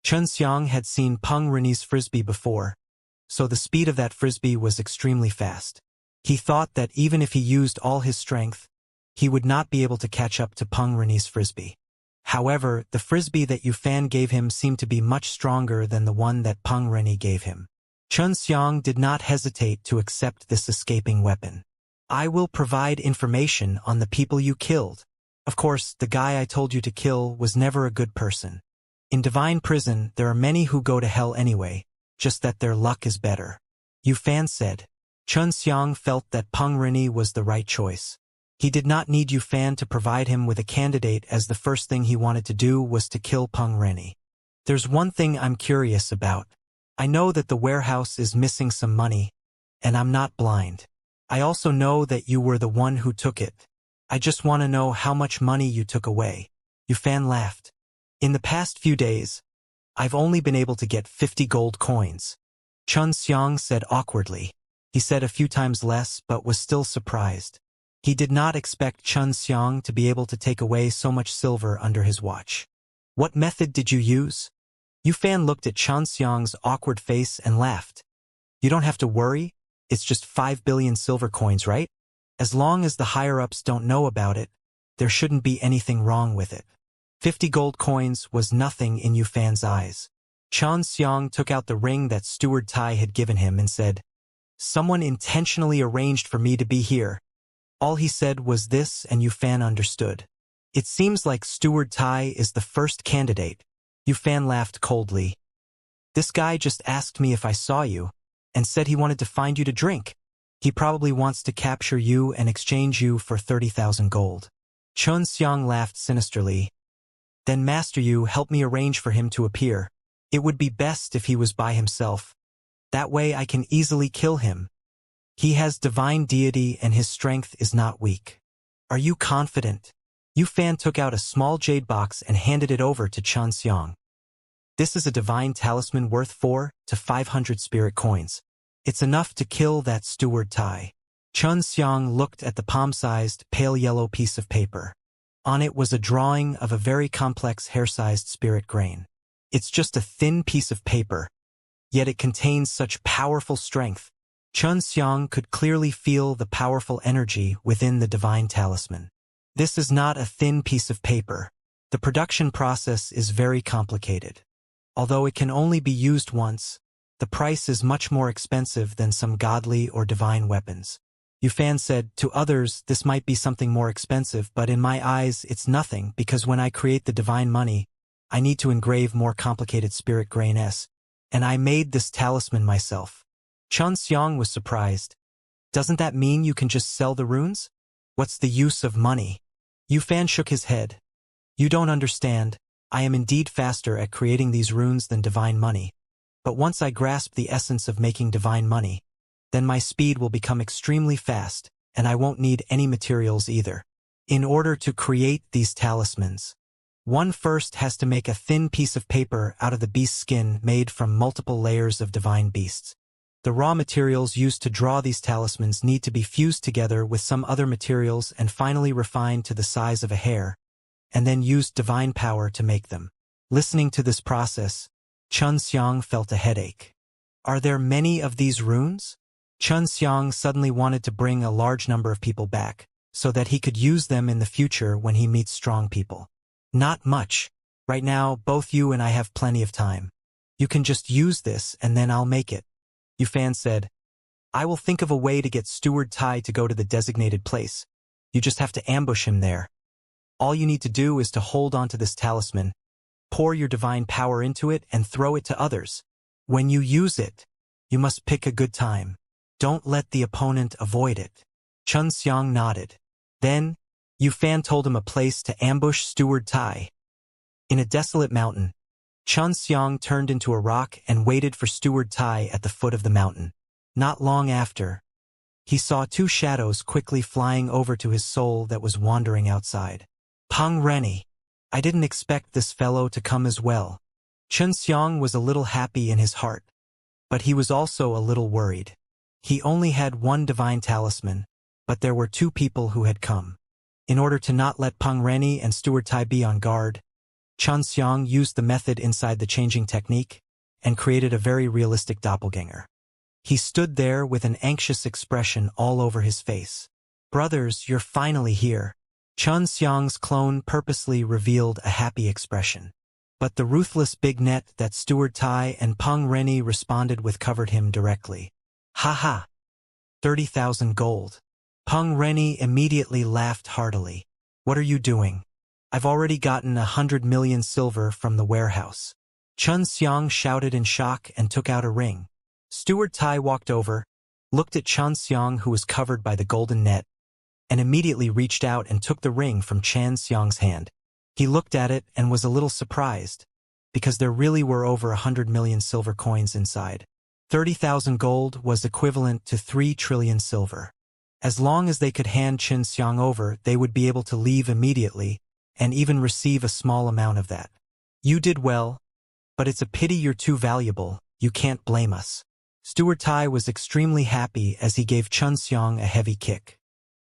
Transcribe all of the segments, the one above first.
Xianxia had seen Peng Reni's frisbee before, so the speed of that frisbee was extremely fast. He thought that even if he used all his strength, he would not be able to catch up to Peng Reni's frisbee. However, the frisbee that Yufan gave him seemed to be much stronger than the one that Peng Reni gave him. Xianxia did not hesitate to accept this escaping weapon. I will provide information on the people you killed. Of course, the guy I told you to kill was never a good person. In Divine Prison, there are many who go to hell anyway, just that their luck is better. Yufan said. Xianxia felt that Peng Reni was the right choice. He did not need Yufan to provide him with a candidate, as the first thing he wanted to do was to kill Peng Reni. There's one thing I'm curious about. I know that the warehouse is missing some money, and I'm not blind. I also know that you were the one who took it. I just want to know how much money you took away. Yufan laughed. In the past few days, I've only been able to get 50 gold coins. Xianxia said awkwardly. He said a few times less, but was still surprised. He did not expect Xianxia to be able to take away so much silver under his watch. What method did you use? Yufan looked at Xianxia's awkward face and laughed. You don't have to worry, it's just 5 billion silver coins, right? As long as the higher-ups don't know about it, there shouldn't be anything wrong with it. 50 gold coins was nothing in Yufan's eyes. Xianxia took out the ring that Steward Tai had given him and said, Someone intentionally arranged for me to be here. All he said was this, and Yufan understood. It seems like Steward Tai is the first candidate. Yufan laughed coldly. This guy just asked me if I saw you, and said he wanted to find you to drink. He probably wants to capture you and exchange you for 30,000 gold. Xianxia laughed sinisterly. Then Master Yu help me arrange for him to appear. It would be best if he was by himself. That way I can easily kill him. He has divine deity and his strength is not weak. Are you confident? Yufan took out a small jade box and handed it over to Xianxia. This is a divine talisman worth 4 to 500 spirit coins. It's enough to kill that Steward Tai. Xianxia looked at the palm-sized, pale yellow piece of paper. On it was a drawing of a very complex hair-sized spirit grain. It's just a thin piece of paper, yet it contains such powerful strength. Xianxia could clearly feel the powerful energy within the divine talisman. This is not a thin piece of paper. The production process is very complicated. Although it can only be used once, the price is much more expensive than some godly or divine weapons. Yufan said, to others this might be something more expensive, but in my eyes it's nothing, because when I create the divine money, I need to engrave more complicated spirit grain and I made this talisman myself. Xianxia was surprised. Doesn't that mean you can just sell the runes? What's the use of money? Yufan shook his head. You don't understand. I am indeed faster at creating these runes than divine money. But once I grasp the essence of making divine money, then my speed will become extremely fast, and I won't need any materials either. In order to create these talismans, one first has to make a thin piece of paper out of the beast's skin made from multiple layers of divine beasts. The raw materials used to draw these talismans need to be fused together with some other materials and finally refined to the size of a hair, and then used divine power to make them. Listening to this process, Xianxia felt a headache. Are there many of these runes? Xianxia suddenly wanted to bring a large number of people back, so that he could use them in the future when he meets strong people. Not much. Right now, both you and I have plenty of time. You can just use this and then I'll make it. Yufan said, I will think of a way to get Steward Tai to go to the designated place. You just have to ambush him there. All you need to do is to hold onto this talisman, pour your divine power into it and throw it to others. When you use it, you must pick a good time. Don't let the opponent avoid it. Xianxia nodded. Then, Yufan told him a place to ambush Steward Tai. In a desolate mountain, Xianxia turned into a rock and waited for Steward Tai at the foot of the mountain. Not long after, he saw 2 shadows quickly flying over to his soul that was wandering outside. Peng Reni. I didn't expect this fellow to come as well. Xianxia was a little happy in his heart, but he was also a little worried. He only had 1 divine talisman, but there were 2 people who had come. In order to not let Peng Reni and Steward Tai be on guard, Xianxia used the method inside the changing technique and created a very realistic doppelganger. He stood there with an anxious expression all over his face. "Brothers, you're finally here." Xianxia's clone purposely revealed a happy expression. But the ruthless big net that Steward Tai and Peng Rennie responded with covered him directly. "Ha ha! 30,000 gold." Peng Rennie immediately laughed heartily. "What are you doing? I've already gotten 100 million silver from the warehouse." Xianxia shouted in shock and took out a ring. Steward Tai walked over, looked at Xianxia, who was covered by the golden net, and immediately reached out and took the ring from Xianxia's hand. He looked at it and was a little surprised, because there really were over 100 million silver coins inside. 30,000 gold was equivalent to 3 trillion silver. As long as they could hand Xianxia over, they would be able to leave immediately, and even receive a small amount of that. "You did well, but it's a pity you're too valuable, you can't blame us." Steward Tai was extremely happy as he gave Xianxia a heavy kick.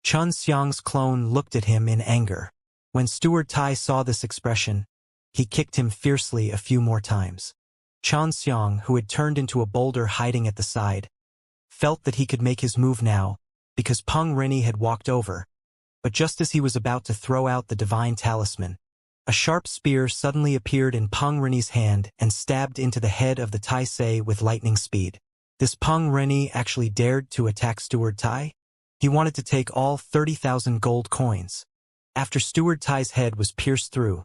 Xianxia's clone looked at him in anger. When Steward Tai saw this expression, he kicked him fiercely a few more times. Xianxia, who had turned into a boulder hiding at the side, felt that he could make his move now, because Peng Rennie had walked over. But just as he was about to throw out the divine talisman, a sharp spear suddenly appeared in Peng Rennie's hand and stabbed into the head of the Tai Sei with lightning speed. This Peng Rennie actually dared to attack Steward Tai? He wanted to take all 30,000 gold coins. After Steward Tai's head was pierced through,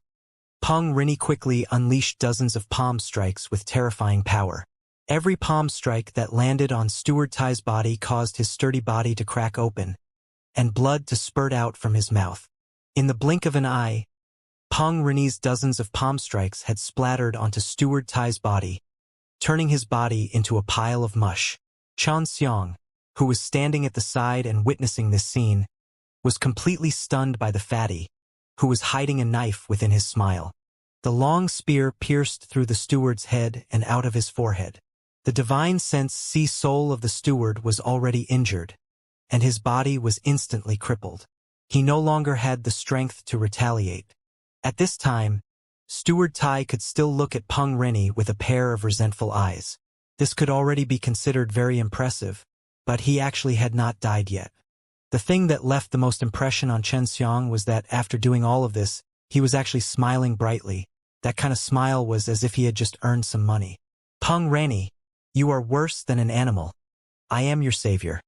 Peng Rennie quickly unleashed dozens of palm strikes with terrifying power. Every palm strike that landed on Steward Tai's body caused his sturdy body to crack open, and blood to spurt out from his mouth. In the blink of an eye, Peng Rennie's dozens of palm strikes had splattered onto Steward Tai's body, turning his body into a pile of mush. Xianxia, who was standing at the side and witnessing this scene, was completely stunned by the fatty, who was hiding a knife within his smile. The long spear pierced through the steward's head and out of his forehead. The divine sense soul of the steward was already injured, and his body was instantly crippled. He no longer had the strength to retaliate. At this time, Steward Tai could still look at Peng Rennie with a pair of resentful eyes. This could already be considered very impressive, but he actually had not died yet. The thing that left the most impression on Xianxia was that after doing all of this, he was actually smiling brightly. That kind of smile was as if he had just earned some money. "Peng Rennie, you are worse than an animal. I am your savior.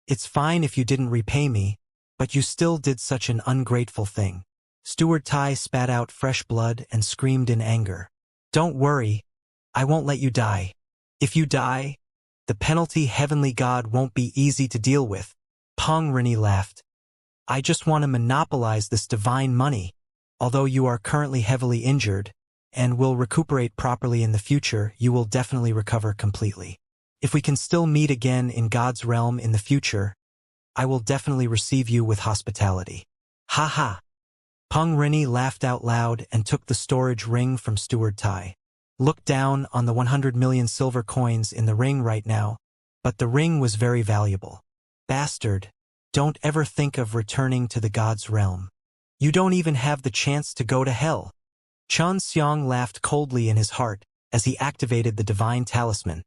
It's fine if you didn't repay me, but you still did such an ungrateful thing." Steward Tai spat out fresh blood and screamed in anger. "Don't worry, I won't let you die. If you die, the penalty Heavenly God won't be easy to deal with." Peng Rennie laughed. "I just want to monopolize this divine money. Although you are currently heavily injured, and will recuperate properly in the future, you will definitely recover completely. If we can still meet again in God's realm in the future, I will definitely receive you with hospitality." "Ha ha!" Peng Rennie laughed out loud and took the storage ring from Steward Tai. Looked down on the 100 million silver coins in the ring right now, but the ring was very valuable. "Bastard, don't ever think of returning to the God's realm. You don't even have the chance to go to hell." Xianxia laughed coldly in his heart as he activated the divine talisman,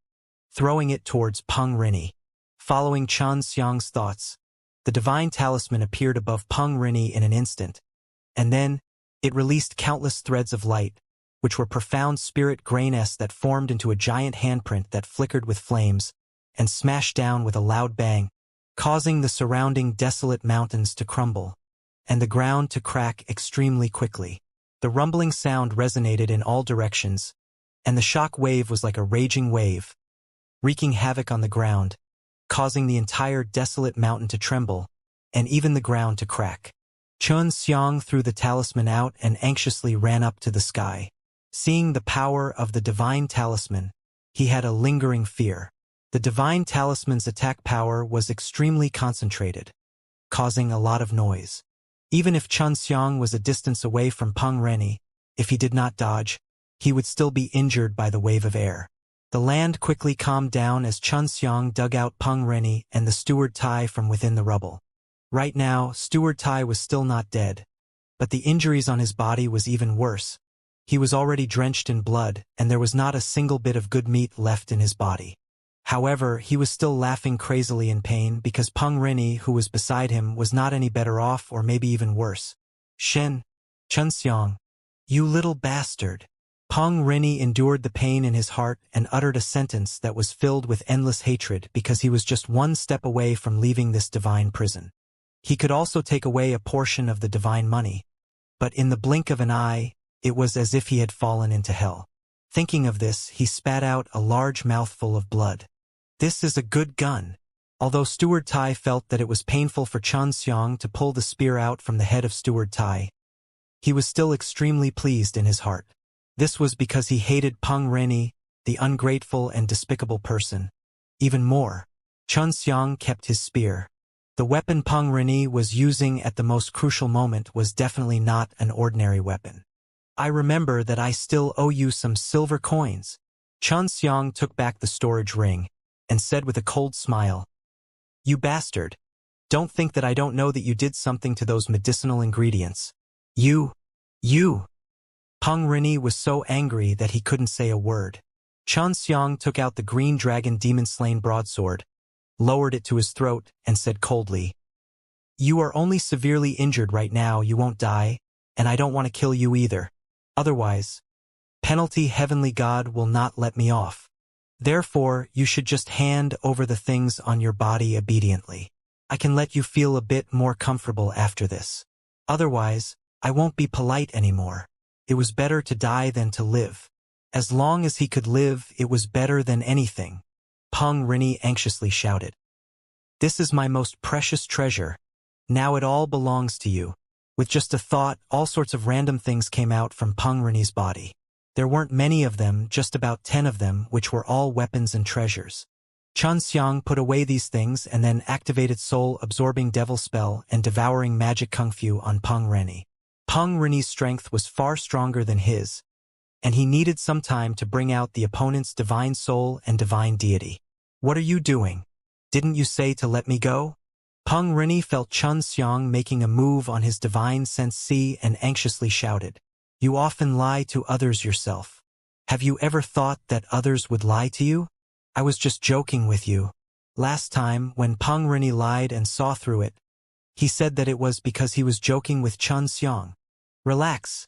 throwing it towards Peng Rennie. Following Xianxia's thoughts, the divine talisman appeared above Peng Rennie in an instant, and then it released countless threads of light, which were profound spirit grains that formed into a giant handprint that flickered with flames and smashed down with a loud bang, causing the surrounding desolate mountains to crumble and the ground to crack extremely quickly. The rumbling sound resonated in all directions, and the shock wave was like a raging wave, wreaking havoc on the ground, causing the entire desolate mountain to tremble, and even the ground to crack. Xianxia threw the talisman out and anxiously ran up to the sky. Seeing the power of the divine talisman, he had a lingering fear. The divine talisman's attack power was extremely concentrated, causing a lot of noise. Even if Xianxia was a distance away from Peng Rennie, if he did not dodge, he would still be injured by the wave of air. The land quickly calmed down as Xianxia dug out Peng Rennie and the Steward Tai from within the rubble. Right now, Steward Tai was still not dead, but the injuries on his body was even worse, He was already drenched in blood, and there was not a single bit of good meat left in his body. However, he was still laughing crazily in pain because Peng Rini, who was beside him, was not any better off or maybe even worse. Xianxiang, you little bastard. Peng Rini endured the pain in his heart and uttered a sentence that was filled with endless hatred because he was just one step away from leaving this divine prison. He could also take away a portion of the divine money, but in the blink of an eye, it was as if he had fallen into hell. Thinking of this, he spat out a large mouthful of blood. This is a good gun. Although Steward Tai felt that it was painful for Xianxiang to pull the spear out from the head of Steward Tai, he was still extremely pleased in his heart. This was because he hated Peng Rini, the ungrateful and despicable person. Even more, Xianxiang kept his spear. The weapon Peng Rini was using at the most crucial moment was definitely not an ordinary weapon. I remember that I still owe you some silver coins. Xianxiang took back the storage ring and said with a cold smile, "You bastard. Don't think that I don't know that you did something to those medicinal ingredients. You. Peng Rini was so angry that he couldn't say a word. Xianxiang took out the green dragon demon-slain broadsword, lowered it to his throat, and said coldly, "You are only severely injured right now, you won't die, and I don't want to kill you either. Otherwise, penalty Heavenly God will not let me off. Therefore, you should just hand over the things on your body obediently. I can let you feel a bit more comfortable after this. Otherwise, I won't be polite anymore. It was better to die than to live." As long as he could live, it was better than anything. Peng Rini anxiously shouted. "This is my most precious treasure. Now it all belongs to you." With just a thought, all sorts of random things came out from Peng Rini's body. There weren't many of them, just about 10 of them, which were all weapons and treasures. Xianxiang put away these things and then activated soul-absorbing devil spell and devouring magic kung fu on Peng Rini. Peng Rini's strength was far stronger than his, and he needed some time to bring out the opponent's divine soul and divine deity. "What are you doing? Didn't you say to let me go?" Peng Rini felt Xianxiang making a move on his divine sense and anxiously shouted, "You often lie to others yourself. Have you ever thought that others would lie to you? I was just joking with you." Last time, when Peng Rini lied and saw through it, he said that it was because he was joking with Xianxiang. "Relax.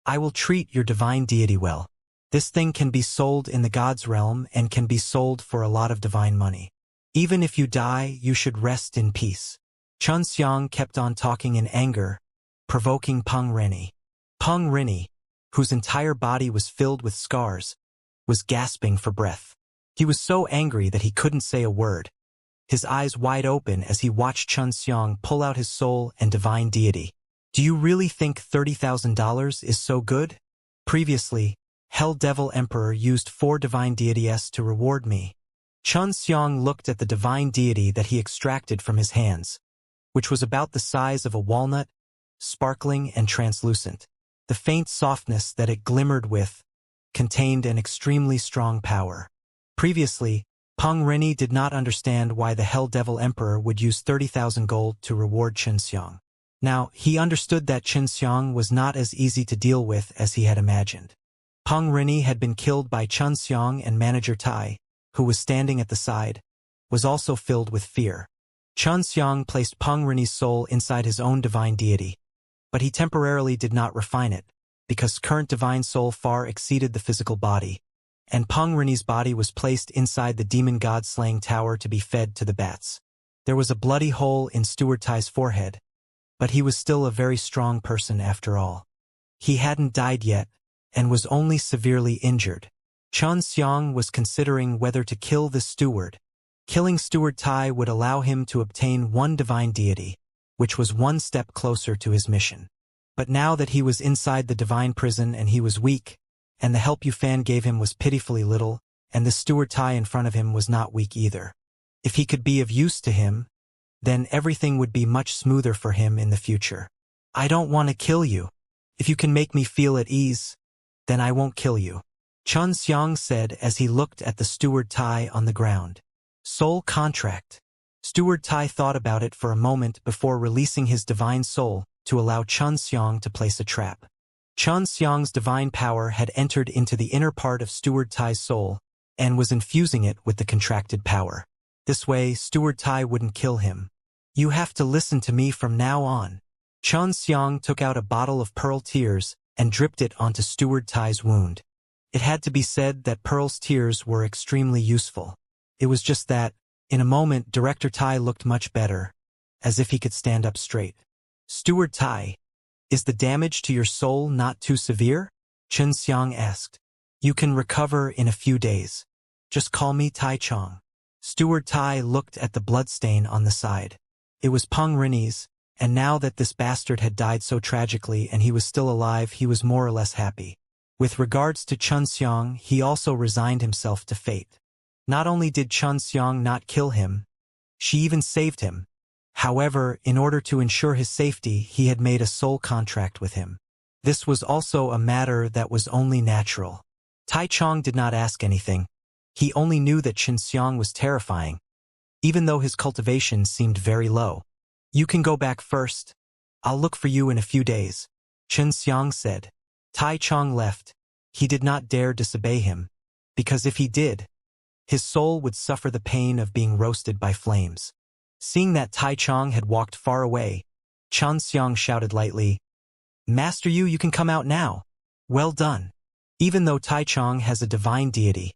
I will treat your divine deity well. This thing can be sold in the God's realm and can be sold for a lot of divine money. Even if you die, you should rest in peace." Xianxiang kept on talking in anger, provoking Peng Rini. Peng Rini, whose entire body was filled with scars, was gasping for breath. He was so angry that he couldn't say a word, his eyes wide open as he watched Xianxiang pull out his soul and divine deity. "Do you really think $30,000 is so good? Previously, Hell Devil Emperor used 4 divine deities to reward me." Xianxiang looked at the divine deity that he extracted from his hands, which was about the size of a walnut, sparkling and translucent. The faint softness that it glimmered with contained an extremely strong power. Previously, Peng Rini did not understand why the Hell Devil Emperor would use 30,000 gold to reward Xianxiang. Now, he understood that Xianxiang was not as easy to deal with as he had imagined. Peng Rini had been killed by Xianxiang, and Manager Tai, who was standing at the side, was also filled with fear. Xianxiang placed Peng Rini's soul inside his own divine deity, but he temporarily did not refine it, because current divine soul far exceeded the physical body, and Peng Rini's body was placed inside the demon god-slaying tower to be fed to the bats. There was a bloody hole in Steward Tai's forehead, but he was still a very strong person after all. He hadn't died yet, and was only severely injured. Xianxiang was considering whether to kill the steward. Killing Steward Tai would allow him to obtain 1 divine deity, which was 1 step closer to his mission. But now that he was inside the divine prison and he was weak, and the help Yufan gave him was pitifully little, and the Steward Tai in front of him was not weak either. If he could be of use to him, then everything would be much smoother for him in the future. "I don't want to kill you. If you can make me feel at ease, then I won't kill you," Xianxiang said as he looked at the Steward Tai on the ground. Soul contract. Steward Tai thought about it for a moment before releasing his divine soul to allow Xianxiang to place a trap. Xianxia's divine power had entered into the inner part of Steward Tai's soul and was infusing it with the contracted power. This way, Steward Tai wouldn't kill him. You have to listen to me from now on. Xianxia took out a bottle of pearl tears and dripped it onto Steward Tai's wound. It had to be said that Pearl's tears were extremely useful. It was just that, in a moment, Director Tai looked much better, as if he could stand up straight. Steward Tai, is the damage to your soul not too severe? Xianxia asked. You can recover in a few days. Just call me Tai Chong. Steward Tai looked at the bloodstain on the side. It was Peng Rin's, and now that this bastard had died so tragically and he was still alive, he was more or less happy. With regards to Xianxia, he also resigned himself to fate. Not only did Xianxia not kill him, she even saved him. However, in order to ensure his safety, he had made a soul contract with him. This was also a matter that was only natural. Tai Chong did not ask anything. He only knew that Xianxia was terrifying, even though his cultivation seemed very low. You can go back first. I'll look for you in a few days, Xianxia said. Tai Chong left. He did not dare disobey him, because if he did, his soul would suffer the pain of being roasted by flames. Seeing that Tai Chong had walked far away, Xianxia shouted lightly, Master you can come out now. Well done. Even though Tai Chong has a divine deity,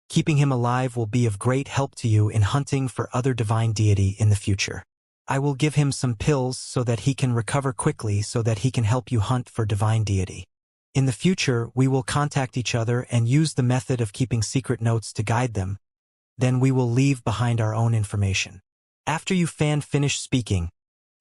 keeping him alive will be of great help to you in hunting for other divine deity in the future. I will give him some pills so that he can recover quickly so that he can help you hunt for divine deity. In the future, we will contact each other and use the method of keeping secret notes to guide them. Then we will leave behind our own information. After Yu Fan finished speaking,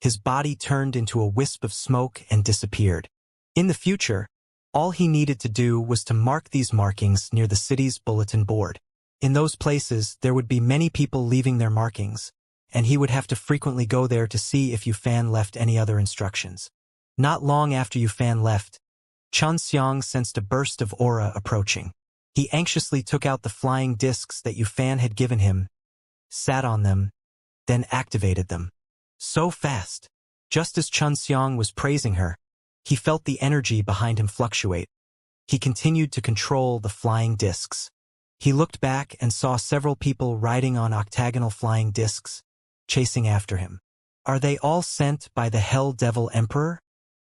his body turned into a wisp of smoke and disappeared. In the future, all he needed to do was to mark these markings near the city's bulletin board. In those places, there would be many people leaving their markings, and he would have to frequently go there to see if Yu Fan left any other instructions. Not long after Yu Fan left, Xianxia sensed a burst of aura approaching. He anxiously took out the flying discs that Yu Fan had given him, sat on them, then activated them. So fast! Just as Xianxia was praising her, he felt the energy behind him fluctuate. He continued to control the flying discs. He looked back and saw several people riding on octagonal flying discs, chasing after him. Are they all sent by the Hell Devil Emperor?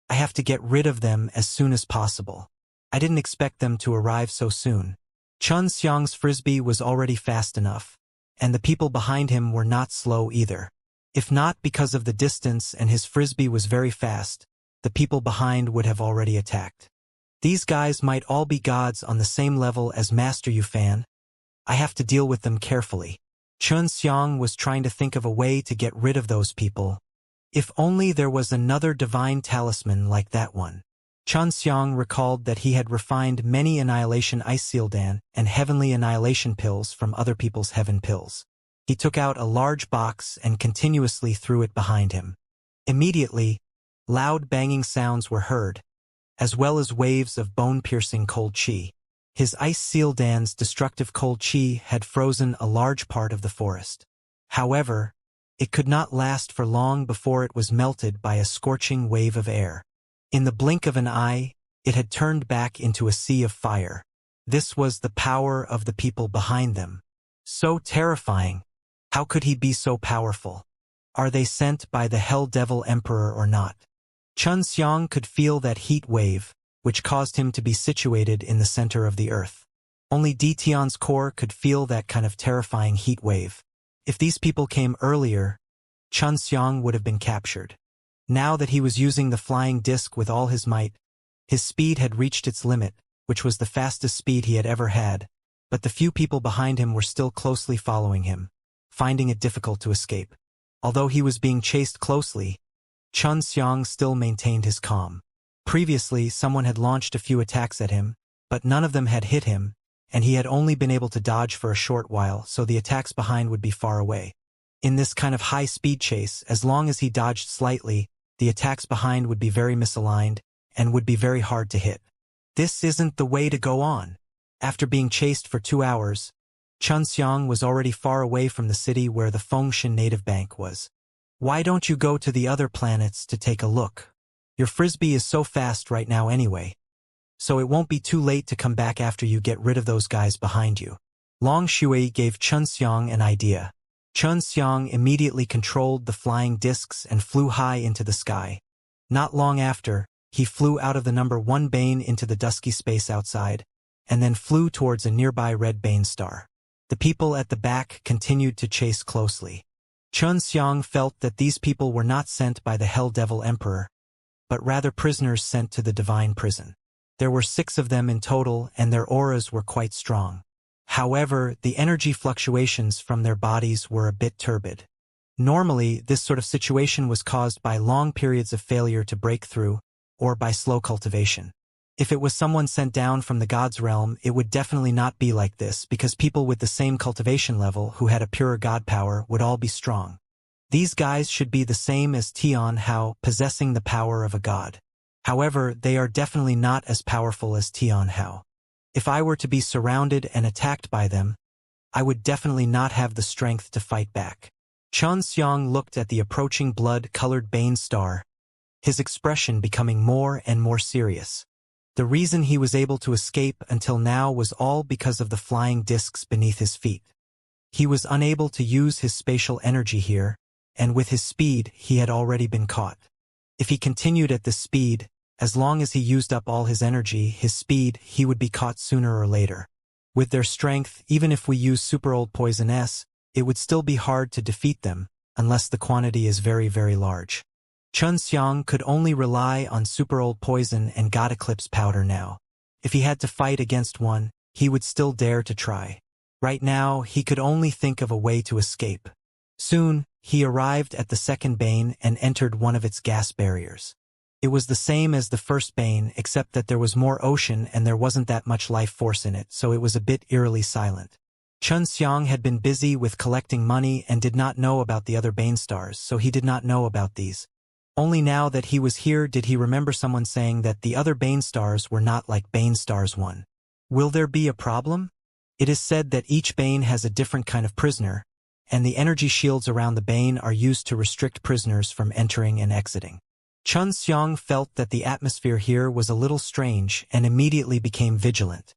I have to get rid of them as soon as possible. I didn't expect them to arrive so soon. Xianxia's frisbee was already fast enough, and the people behind him were not slow either. If not because of the distance and his frisbee was very fast, the people behind would have already attacked. These guys might all be gods on the same level as Master Yu Fan. I have to deal with them carefully. Xianxia was trying to think of a way to get rid of those people. If only there was another divine talisman like that one. Xianxia recalled that he had refined many Annihilation Ice Sealdan and Heavenly Annihilation pills from other people's heaven pills. He took out a large box and continuously threw it behind him. Immediately, loud banging sounds were heard, as well as waves of bone-piercing cold chi. His Ice Sealdan's destructive cold chi had frozen a large part of the forest. However, it could not last for long before it was melted by a scorching wave of air. In the blink of an eye, it had turned back into a sea of fire. This was the power of the people behind them. So terrifying. How could he be so powerful? Are they sent by the Hell Devil Emperor or not? Xianxia could feel that heat wave, which caused him to be situated in the center of the earth. Only Dtion's core could feel that kind of terrifying heat wave. If these people came earlier, Xianxia would have been captured. Now that he was using the flying disc with all his might, his speed had reached its limit, which was the fastest speed he had ever had, but the few people behind him were still closely following him, finding it difficult to escape. Although he was being chased closely, Xianxia still maintained his calm. Previously, someone had launched a few attacks at him, but none of them had hit him, and he had only been able to dodge for a short while, so the attacks behind would be far away. In this kind of high-speed chase, as long as he dodged slightly, the attacks behind would be very misaligned and would be very hard to hit. This isn't the way to go on. After being chased for 2 hours, Xianxia was already far away from the city where the Fengshan native bank was. Why don't you go to the other planets to take a look? Your frisbee is so fast right now anyway. so it won't be too late to come back after you get rid of those guys behind you. Long Shui gave Xianxia an idea. Xianxia immediately controlled the flying discs and flew high into the sky. Not long after, he flew out of the number 1 bane into the dusky space outside, and then flew towards a nearby red bane star. The people at the back continued to chase closely. Xianxia felt that these people were not sent by the Hell Devil Emperor, but rather prisoners sent to the divine prison. There were 6 of them in total, and their auras were quite strong. However, the energy fluctuations from their bodies were a bit turbid. Normally, this sort of situation was caused by long periods of failure to break through, or by slow cultivation. If it was someone sent down from the God's realm, it would definitely not be like this, because people with the same cultivation level who had a purer God power would all be strong. These guys should be the same as Tian Hao, possessing the power of a god. However, they are definitely not as powerful as Tian Hao. If I were to be surrounded and attacked by them, I would definitely not have the strength to fight back. Xianxia looked at the approaching blood-colored Bane star, his expression becoming more and more serious. The reason he was able to escape until now was all because of the flying discs beneath his feet. He was unable to use his spatial energy here, and with his speed, he had already been caught. If he continued at this speed, as long as he used up all his energy, his speed, he would be caught sooner or later. With their strength, even if we use super old poison S, it would still be hard to defeat them, unless the quantity is very, very large. Xianxia could only rely on super old poison and God Eclipse powder now. If he had to fight against one, he would still dare to try. Right now, he could only think of a way to escape. Soon, he arrived at the second Bane and entered one of its gas barriers. It was the same as the first Bane, except that there was more ocean and there wasn't that much life force in it, so it was a bit eerily silent. Xianxia had been busy with collecting money and did not know about the other Bane stars, so he did not know about these. Only now that he was here did he remember someone saying that the other Bane stars were not like Bane Stars 1. Will there be a problem? It is said that each Bane has a different kind of prisoner, and the energy shields around the Bane are used to restrict prisoners from entering and exiting. Xianxia felt that the atmosphere here was a little strange and immediately became vigilant.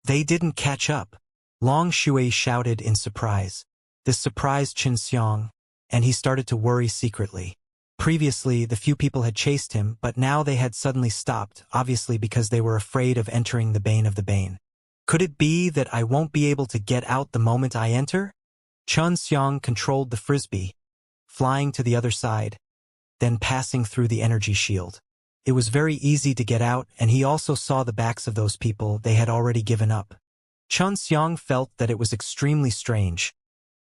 They didn't catch up. Long Shui shouted in surprise. This surprised Xianxia, and he started to worry secretly. Previously, the few people had chased him, but now they had suddenly stopped, obviously because they were afraid of entering the Bane of the Bane. Could it be that I won't be able to get out the moment I enter? Xianxia controlled the frisbee, flying to the other side, then passing through the energy shield. It was very easy to get out, and he also saw the backs of those people. They had already given up. Xianxia felt that it was extremely strange.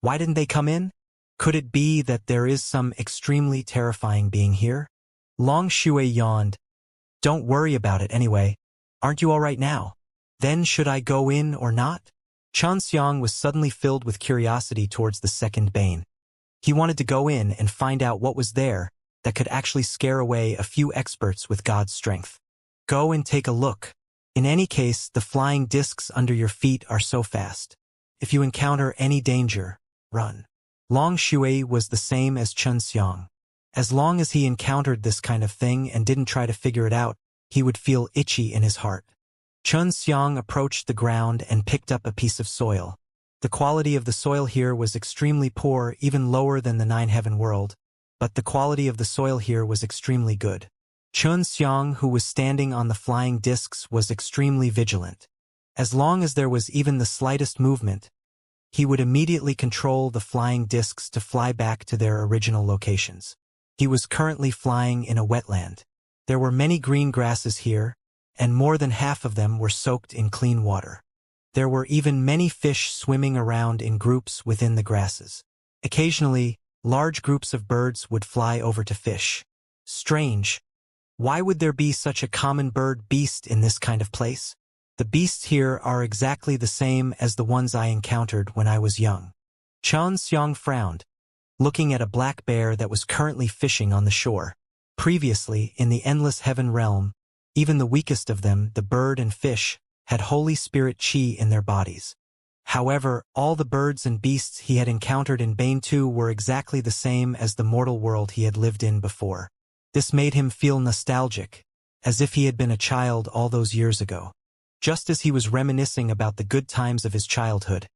Why didn't they come in? Could it be that there is some extremely terrifying being here? Long Shui yawned. Don't worry about it anyway. Aren't you all right now? Then should I go in or not? Xianxia was suddenly filled with curiosity towards the second Bane. He wanted to go in and find out what was there that could actually scare away a few experts with God's strength. Go and take a look. In any case, the flying discs under your feet are so fast. If you encounter any danger, run. Long Shui was the same as Xianxia. As long as he encountered this kind of thing and didn't try to figure it out, he would feel itchy in his heart. Xianxia approached the ground and picked up a piece of soil. The quality of the soil here was extremely poor, even lower than the Nine-Heaven world, but the quality of the soil here was extremely good. Xianxia, who was standing on the flying discs, was extremely vigilant. As long as there was even the slightest movement, he would immediately control the flying discs to fly back to their original locations. He was currently flying in a wetland. There were many green grasses here, and more than half of them were soaked in clean water. There were even many fish swimming around in groups within the grasses. Occasionally, large groups of birds would fly over to fish. Strange. Why would there be such a common bird beast in this kind of place? The beasts here are exactly the same as the ones I encountered when I was young. Xianxia frowned, looking at a black bear that was currently fishing on the shore. Previously, in the Endless Heaven realm, even the weakest of them, the bird and fish, had Holy Spirit Qi in their bodies. However, all the birds and beasts he had encountered in Bane 2 were exactly the same as the mortal world he had lived in before. This made him feel nostalgic, as if he had been a child all those years ago. Just as he was reminiscing about the good times of his childhood,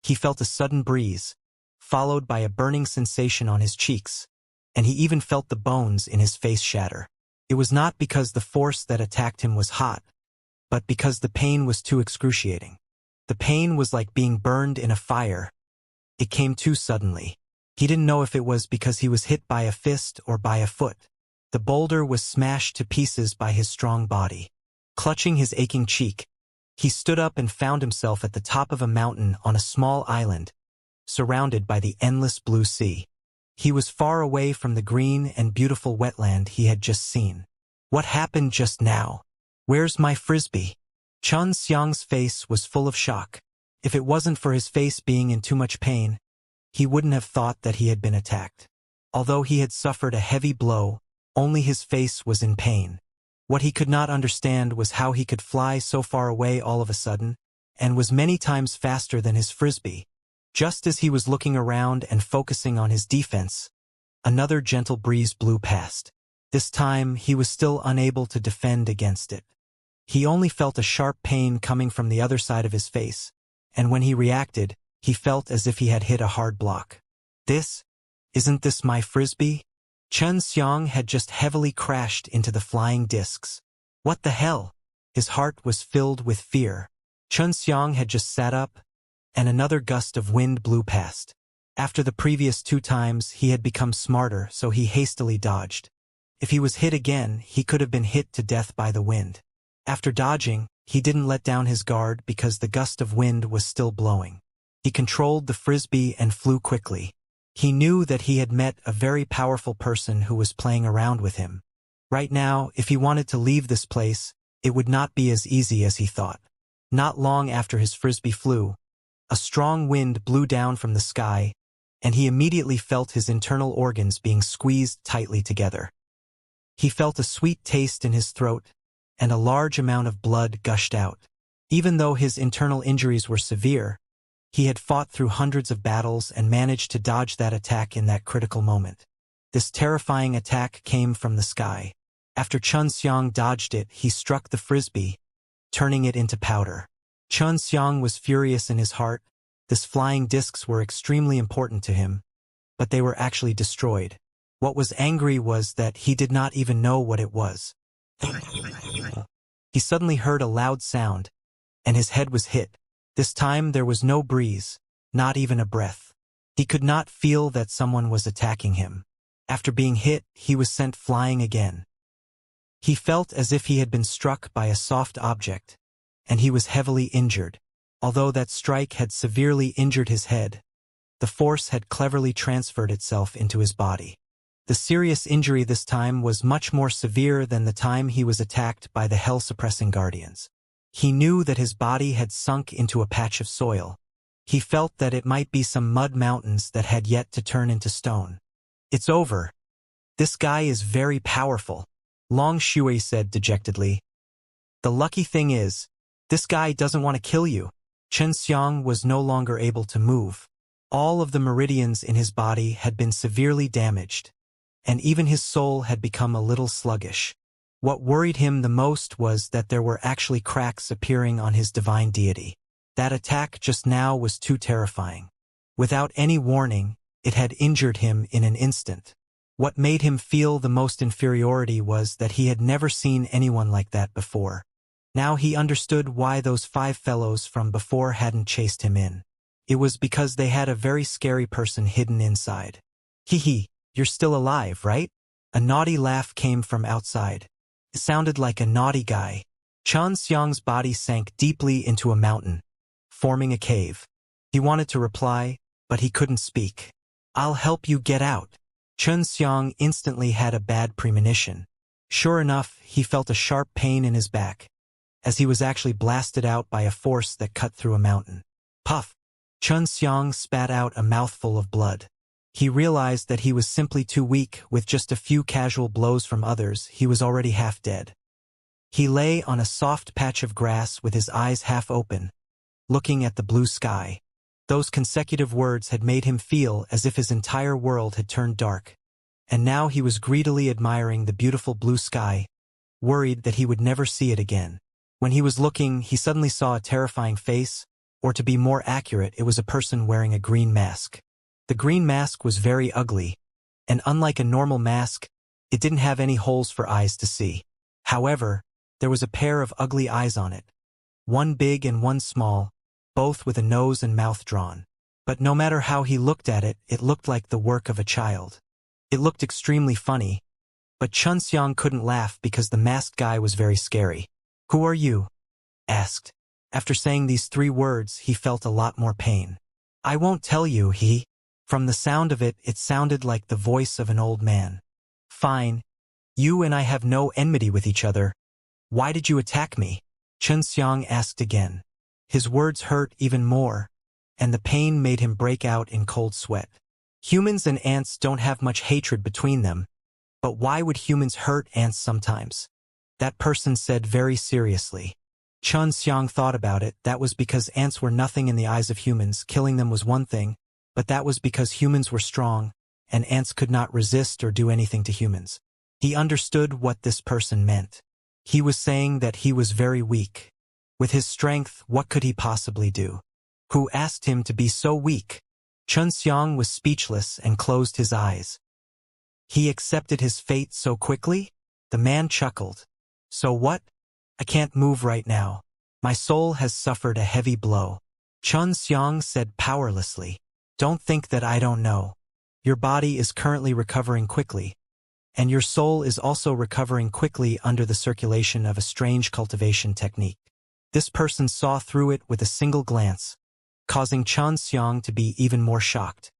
he felt a sudden breeze, followed by a burning sensation on his cheeks, and he even felt the bones in his face shatter. It was not because the force that attacked him was hot, but because the pain was too excruciating. The pain was like being burned in a fire. It came too suddenly. He didn't know if it was because he was hit by a fist or by a foot. The boulder was smashed to pieces by his strong body. Clutching his aching cheek, he stood up and found himself at the top of a mountain on a small island, surrounded by the endless blue sea. He was far away from the green and beautiful wetland he had just seen. What happened just now? Where's my frisbee? Xianxia's face was full of shock. If it wasn't for his face being in too much pain, he wouldn't have thought that he had been attacked. Although he had suffered a heavy blow, only his face was in pain. What he could not understand was how he could fly so far away all of a sudden, and was many times faster than his frisbee. Just as he was looking around and focusing on his defense, another gentle breeze blew past. This time, he was still unable to defend against it. He only felt a sharp pain coming from the other side of his face, and when he reacted, he felt as if he had hit a hard block. Isn't this my frisbee? Xianxia had just heavily crashed into the flying discs. What the hell? His heart was filled with fear. Xianxia had just sat up, and another gust of wind blew past. After the previous 2 times, he had become smarter, so he hastily dodged. If he was hit again, he could have been hit to death by the wind. After dodging, he didn't let down his guard because the gust of wind was still blowing. He controlled the frisbee and flew quickly. He knew that he had met a very powerful person who was playing around with him. Right now, if he wanted to leave this place, it would not be as easy as he thought. Not long after his frisbee flew, a strong wind blew down from the sky, and he immediately felt his internal organs being squeezed tightly together. He felt a sweet taste in his throat, and a large amount of blood gushed out. Even though his internal injuries were severe, he had fought through hundreds of battles and managed to dodge that attack in that critical moment. This terrifying attack came from the sky. After Xianxia dodged it, he struck the frisbee, turning it into powder. Xianxia was furious in his heart. These flying discs were extremely important to him, but they were actually destroyed. What was angry was that he did not even know what it was. He suddenly heard a loud sound, and his head was hit. This time there was no breeze, not even a breath. He could not feel that someone was attacking him. After being hit, he was sent flying again. He felt as if he had been struck by a soft object, and he was heavily injured. Although that strike had severely injured his head, the force had cleverly transferred itself into his body. The serious injury this time was much more severe than the time he was attacked by the hell-suppressing guardians. He knew that his body had sunk into a patch of soil. He felt that it might be some mud mountains that had yet to turn into stone. It's over. This guy is very powerful, Long Shui said dejectedly. The lucky thing is, this guy doesn't want to kill you. Xianxia was no longer able to move. All of the meridians in his body had been severely damaged, and even his soul had become a little sluggish. What worried him the most was that there were actually cracks appearing on his divine deity. That attack just now was too terrifying. Without any warning, it had injured him in an instant. What made him feel the most inferiority was that he had never seen anyone like that before. Now he understood why those 5 fellows from before hadn't chased him in. It was because they had a very scary person hidden inside. Hee, you're still alive, right? A naughty laugh came from outside. It sounded like a naughty guy. Xianxia's body sank deeply into a mountain, forming a cave. He wanted to reply, but he couldn't speak. I'll help you get out. Xianxia instantly had a bad premonition. Sure enough, he felt a sharp pain in his back, as he was actually blasted out by a force that cut through a mountain. Puff! Xianxia spat out a mouthful of blood. He realized that he was simply too weak. With just a few casual blows from others, he was already half dead. He lay on a soft patch of grass with his eyes half open, looking at the blue sky. Those consecutive words had made him feel as if his entire world had turned dark, and now he was greedily admiring the beautiful blue sky, worried that he would never see it again. When he was looking, he suddenly saw a terrifying face, or to be more accurate, it was a person wearing a green mask. The green mask was very ugly, and unlike a normal mask, it didn't have any holes for eyes to see. However, there was a pair of ugly eyes on it, one big and one small, both with a nose and mouth drawn. But no matter how he looked at it, it looked like the work of a child. It looked extremely funny, but Xianxia couldn't laugh because the masked guy was very scary. "Who are you?" asked. After saying these 3 words, he felt a lot more pain. "I won't tell you, he." From the sound of it, it sounded like the voice of an old man. "Fine. You and I have no enmity with each other. Why did you attack me?" Xianxia asked again. His words hurt even more, and the pain made him break out in cold sweat. Humans and ants don't have much hatred between them, but why would humans hurt ants sometimes? That person said very seriously. Xianxia thought about it. That was because ants were nothing in the eyes of humans. Killing them was one thing, but that was because humans were strong, and ants could not resist or do anything to humans. He understood what this person meant. He was saying that he was very weak. With his strength, what could he possibly do? Who asked him to be so weak? Xianxia was speechless and closed his eyes. He accepted his fate so quickly? The man chuckled. "So what? I can't move right now. My soul has suffered a heavy blow." Xianxia said powerlessly. "Don't think that I don't know. Your body is currently recovering quickly, and your soul is also recovering quickly under the circulation of a strange cultivation technique." This person saw through it with a single glance, causing Xianxia to be even more shocked.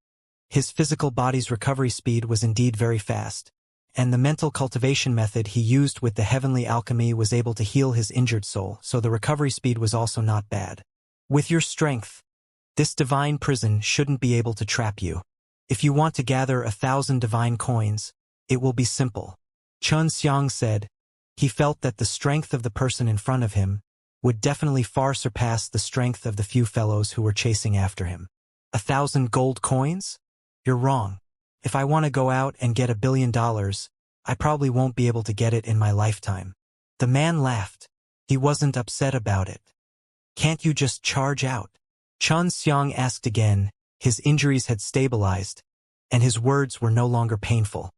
His physical body's recovery speed was indeed very fast, and the mental cultivation method he used with the heavenly alchemy was able to heal his injured soul, so the recovery speed was also not bad. "With your strength, this divine prison shouldn't be able to trap you. If you want to gather 1,000 divine coins, it will be simple." Xianxia said. He felt that the strength of the person in front of him would definitely far surpass the strength of the few fellows who were chasing after him. 1,000 gold coins? You're wrong. If I want to go out and get $1 billion, I probably won't be able to get it in my lifetime. The man laughed. He wasn't upset about it. "Can't you just charge out?" Xianxia asked again. His injuries had stabilized, and his words were no longer painful.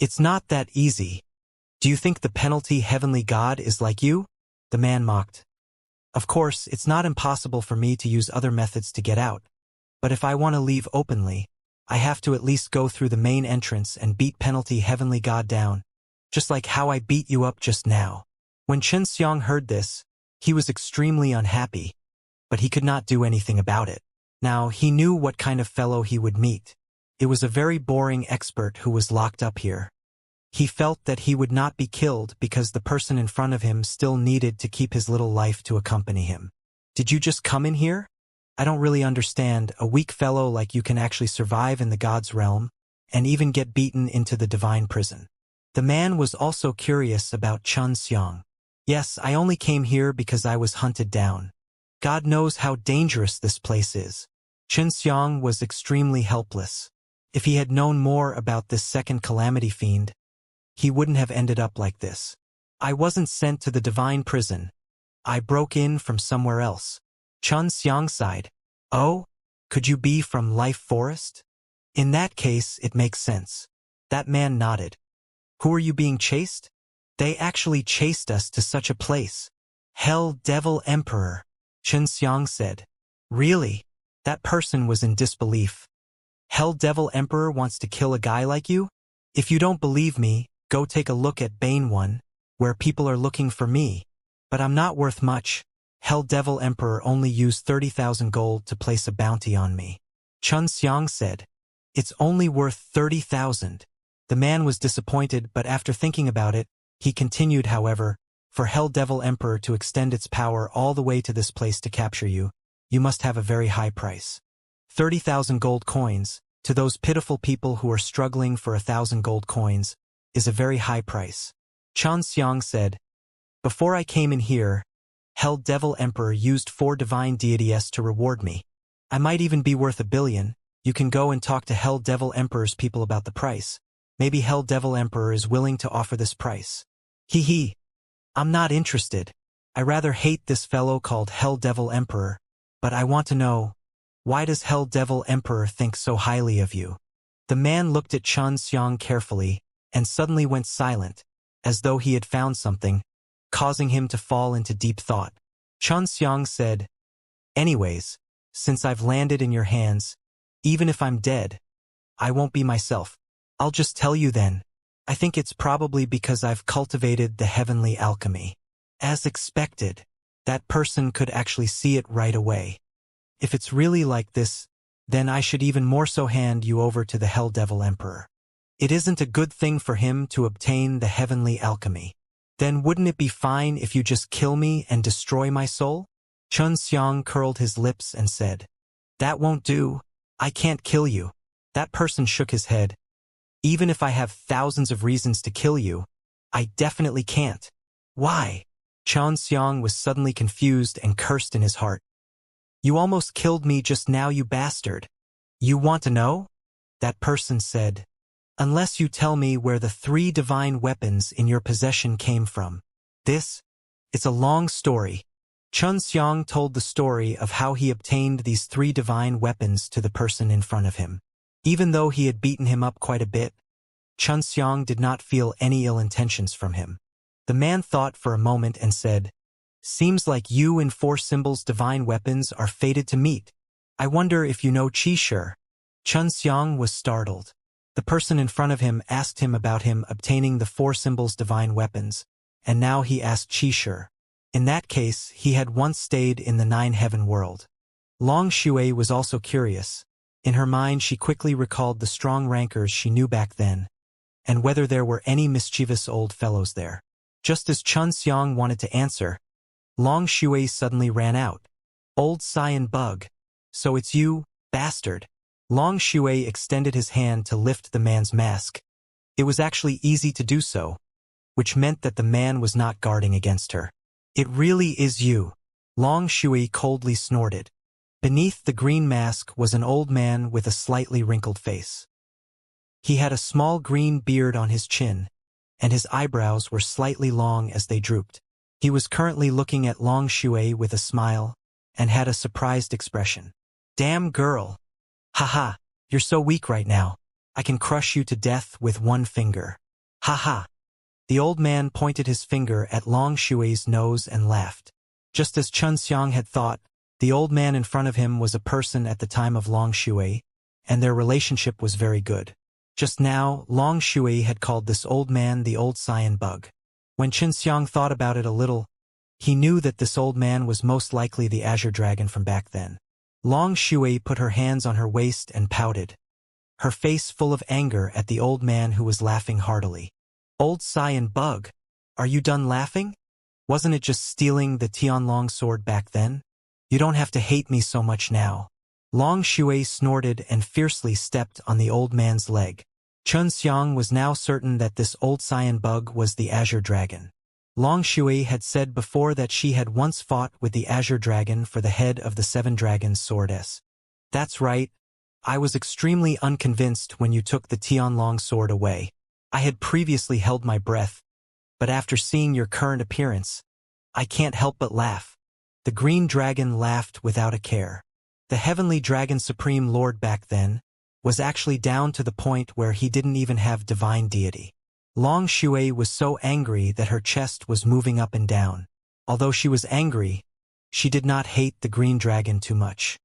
"It's not that easy. Do you think the penalty heavenly god is like you?" The man mocked. "Of course, it's not impossible for me to use other methods to get out, but if I want to leave openly, I have to at least go through the main entrance and beat penalty heavenly god down, just like how I beat you up just now." When Xianxia heard this, he was extremely unhappy, but he could not do anything about it. Now, he knew what kind of fellow he would meet. It was a very boring expert who was locked up here. He felt that he would not be killed because the person in front of him still needed to keep his little life to accompany him. "Did you just come in here? I don't really understand. A weak fellow like you can actually survive in the god's realm, and even get beaten into the divine prison." The man was also curious about Xianxia. "Yes, I only came here because I was hunted down. God knows how dangerous this place is." Xianxia was extremely helpless. If he had known more about this second calamity fiend, he wouldn't have ended up like this. "I wasn't sent to the divine prison. I broke in from somewhere else." Xianxia sighed. "Oh? Could you be from Life Forest? In that case, it makes sense." That man nodded. "Who are you being chased?" "They actually chased us to such a place. Hell Devil Emperor," Xianxia said. "Really?" That person was in disbelief. "Hell Devil Emperor wants to kill a guy like you? If you don't believe me, go take a look at Bane 1, where people are looking for me. But I'm not worth much. Hell Devil Emperor only used 30,000 gold to place a bounty on me." Xianxia said. "It's only worth 30,000. The man was disappointed, but after thinking about it, he continued. "However, for Hell Devil Emperor to extend its power all the way to this place to capture you, you must have a very high price. 30,000 gold coins, to those pitiful people who are struggling for 1,000 gold coins, is a very high price." Xianxia said. "Before I came in here, Hell Devil Emperor used 4 divine deities to reward me. I might even be worth 1 billion. You can go and talk to Hell Devil Emperor's people about the price. Maybe Hell Devil Emperor is willing to offer this price." "Hee hee. I'm not interested. I rather hate this fellow called Hell Devil Emperor, but I want to know, why does Hell Devil Emperor think so highly of you? The man looked at Xianxia carefully, and suddenly went silent, as though he had found something, causing him to fall into deep thought. Xianxia said, anyways, since I've landed in your hands, even if I'm dead, I won't be myself. I'll just tell you then. I think it's probably because I've cultivated the heavenly alchemy. As expected, that person could actually see it right away. If it's really like this, then I should even more so hand you over to the Hell Devil Emperor. It isn't a good thing for him to obtain the heavenly alchemy. Then wouldn't it be fine if you just kill me and destroy my soul? Xianxia curled his lips and said, that won't do. I can't kill you. That person shook his head. Even if I have thousands of reasons to kill you, I definitely can't. Why? Xianxia was suddenly confused and cursed in his heart. You almost killed me just now, you bastard. You want to know? That person said, unless you tell me where the 3 divine weapons in your possession came from. It's a long story. Xianxia told the story of how he obtained these 3 divine weapons to the person in front of him. Even though he had beaten him up quite a bit, Xianxia did not feel any ill intentions from him. The man thought for a moment and said, seems like you and 4 symbols divine weapons are fated to meet. I wonder if you know Qi. Xianxia was startled. The person in front of him asked him about him obtaining the 4 symbols divine weapons, and now he asked Qi. In that case, he had once stayed in the 9-heaven world. Long Shui was also curious. In her mind she quickly recalled the strong rankers she knew back then, and whether there were any mischievous old fellows there. Just as Xianxia wanted to answer, Long Shui suddenly ran out. Old Cyan Bug. So it's you, bastard. Long Shui extended his hand to lift the man's mask. It was actually easy to do so, which meant that the man was not guarding against her. It really is you. Long Shui coldly snorted. Beneath the green mask was an old man with a slightly wrinkled face. He had a small green beard on his chin, and his eyebrows were slightly long as they drooped. He was currently looking at Long Shui with a smile, and had a surprised expression. Damn girl. Haha, you're so weak right now. I can crush you to death with one finger. Haha. The old man pointed his finger at Long Shui's nose and laughed. Just as Xianxia had thought, the old man in front of him was a person at the time of Long Shui, and their relationship was very good. Just now, Long Shui had called this old man the old Cyan Bug. When Xianxia thought about it a little, he knew that this old man was most likely the Azure Dragon from back then. Long Shui put her hands on her waist and pouted, her face full of anger at the old man who was laughing heartily. Old Cyan Bug, are you done laughing? Wasn't it just stealing the Tianlong sword back then? You don't have to hate me so much now. Long Shui snorted and fiercely stepped on the old man's leg. Xianxia was now certain that this old Cyan Bug was the Azure Dragon. Long Shui had said before that she had once fought with the Azure Dragon for the head of the 7 Dragons Sword S. That's right. I was extremely unconvinced when you took the Tianlong sword away. I had previously held my breath, but after seeing your current appearance, I can't help but laugh. The green dragon laughed without a care. The heavenly dragon supreme lord back then was actually down to the point where he didn't even have divine deity. Long Shui was so angry that her chest was moving up and down. Although she was angry, she did not hate the green dragon too much.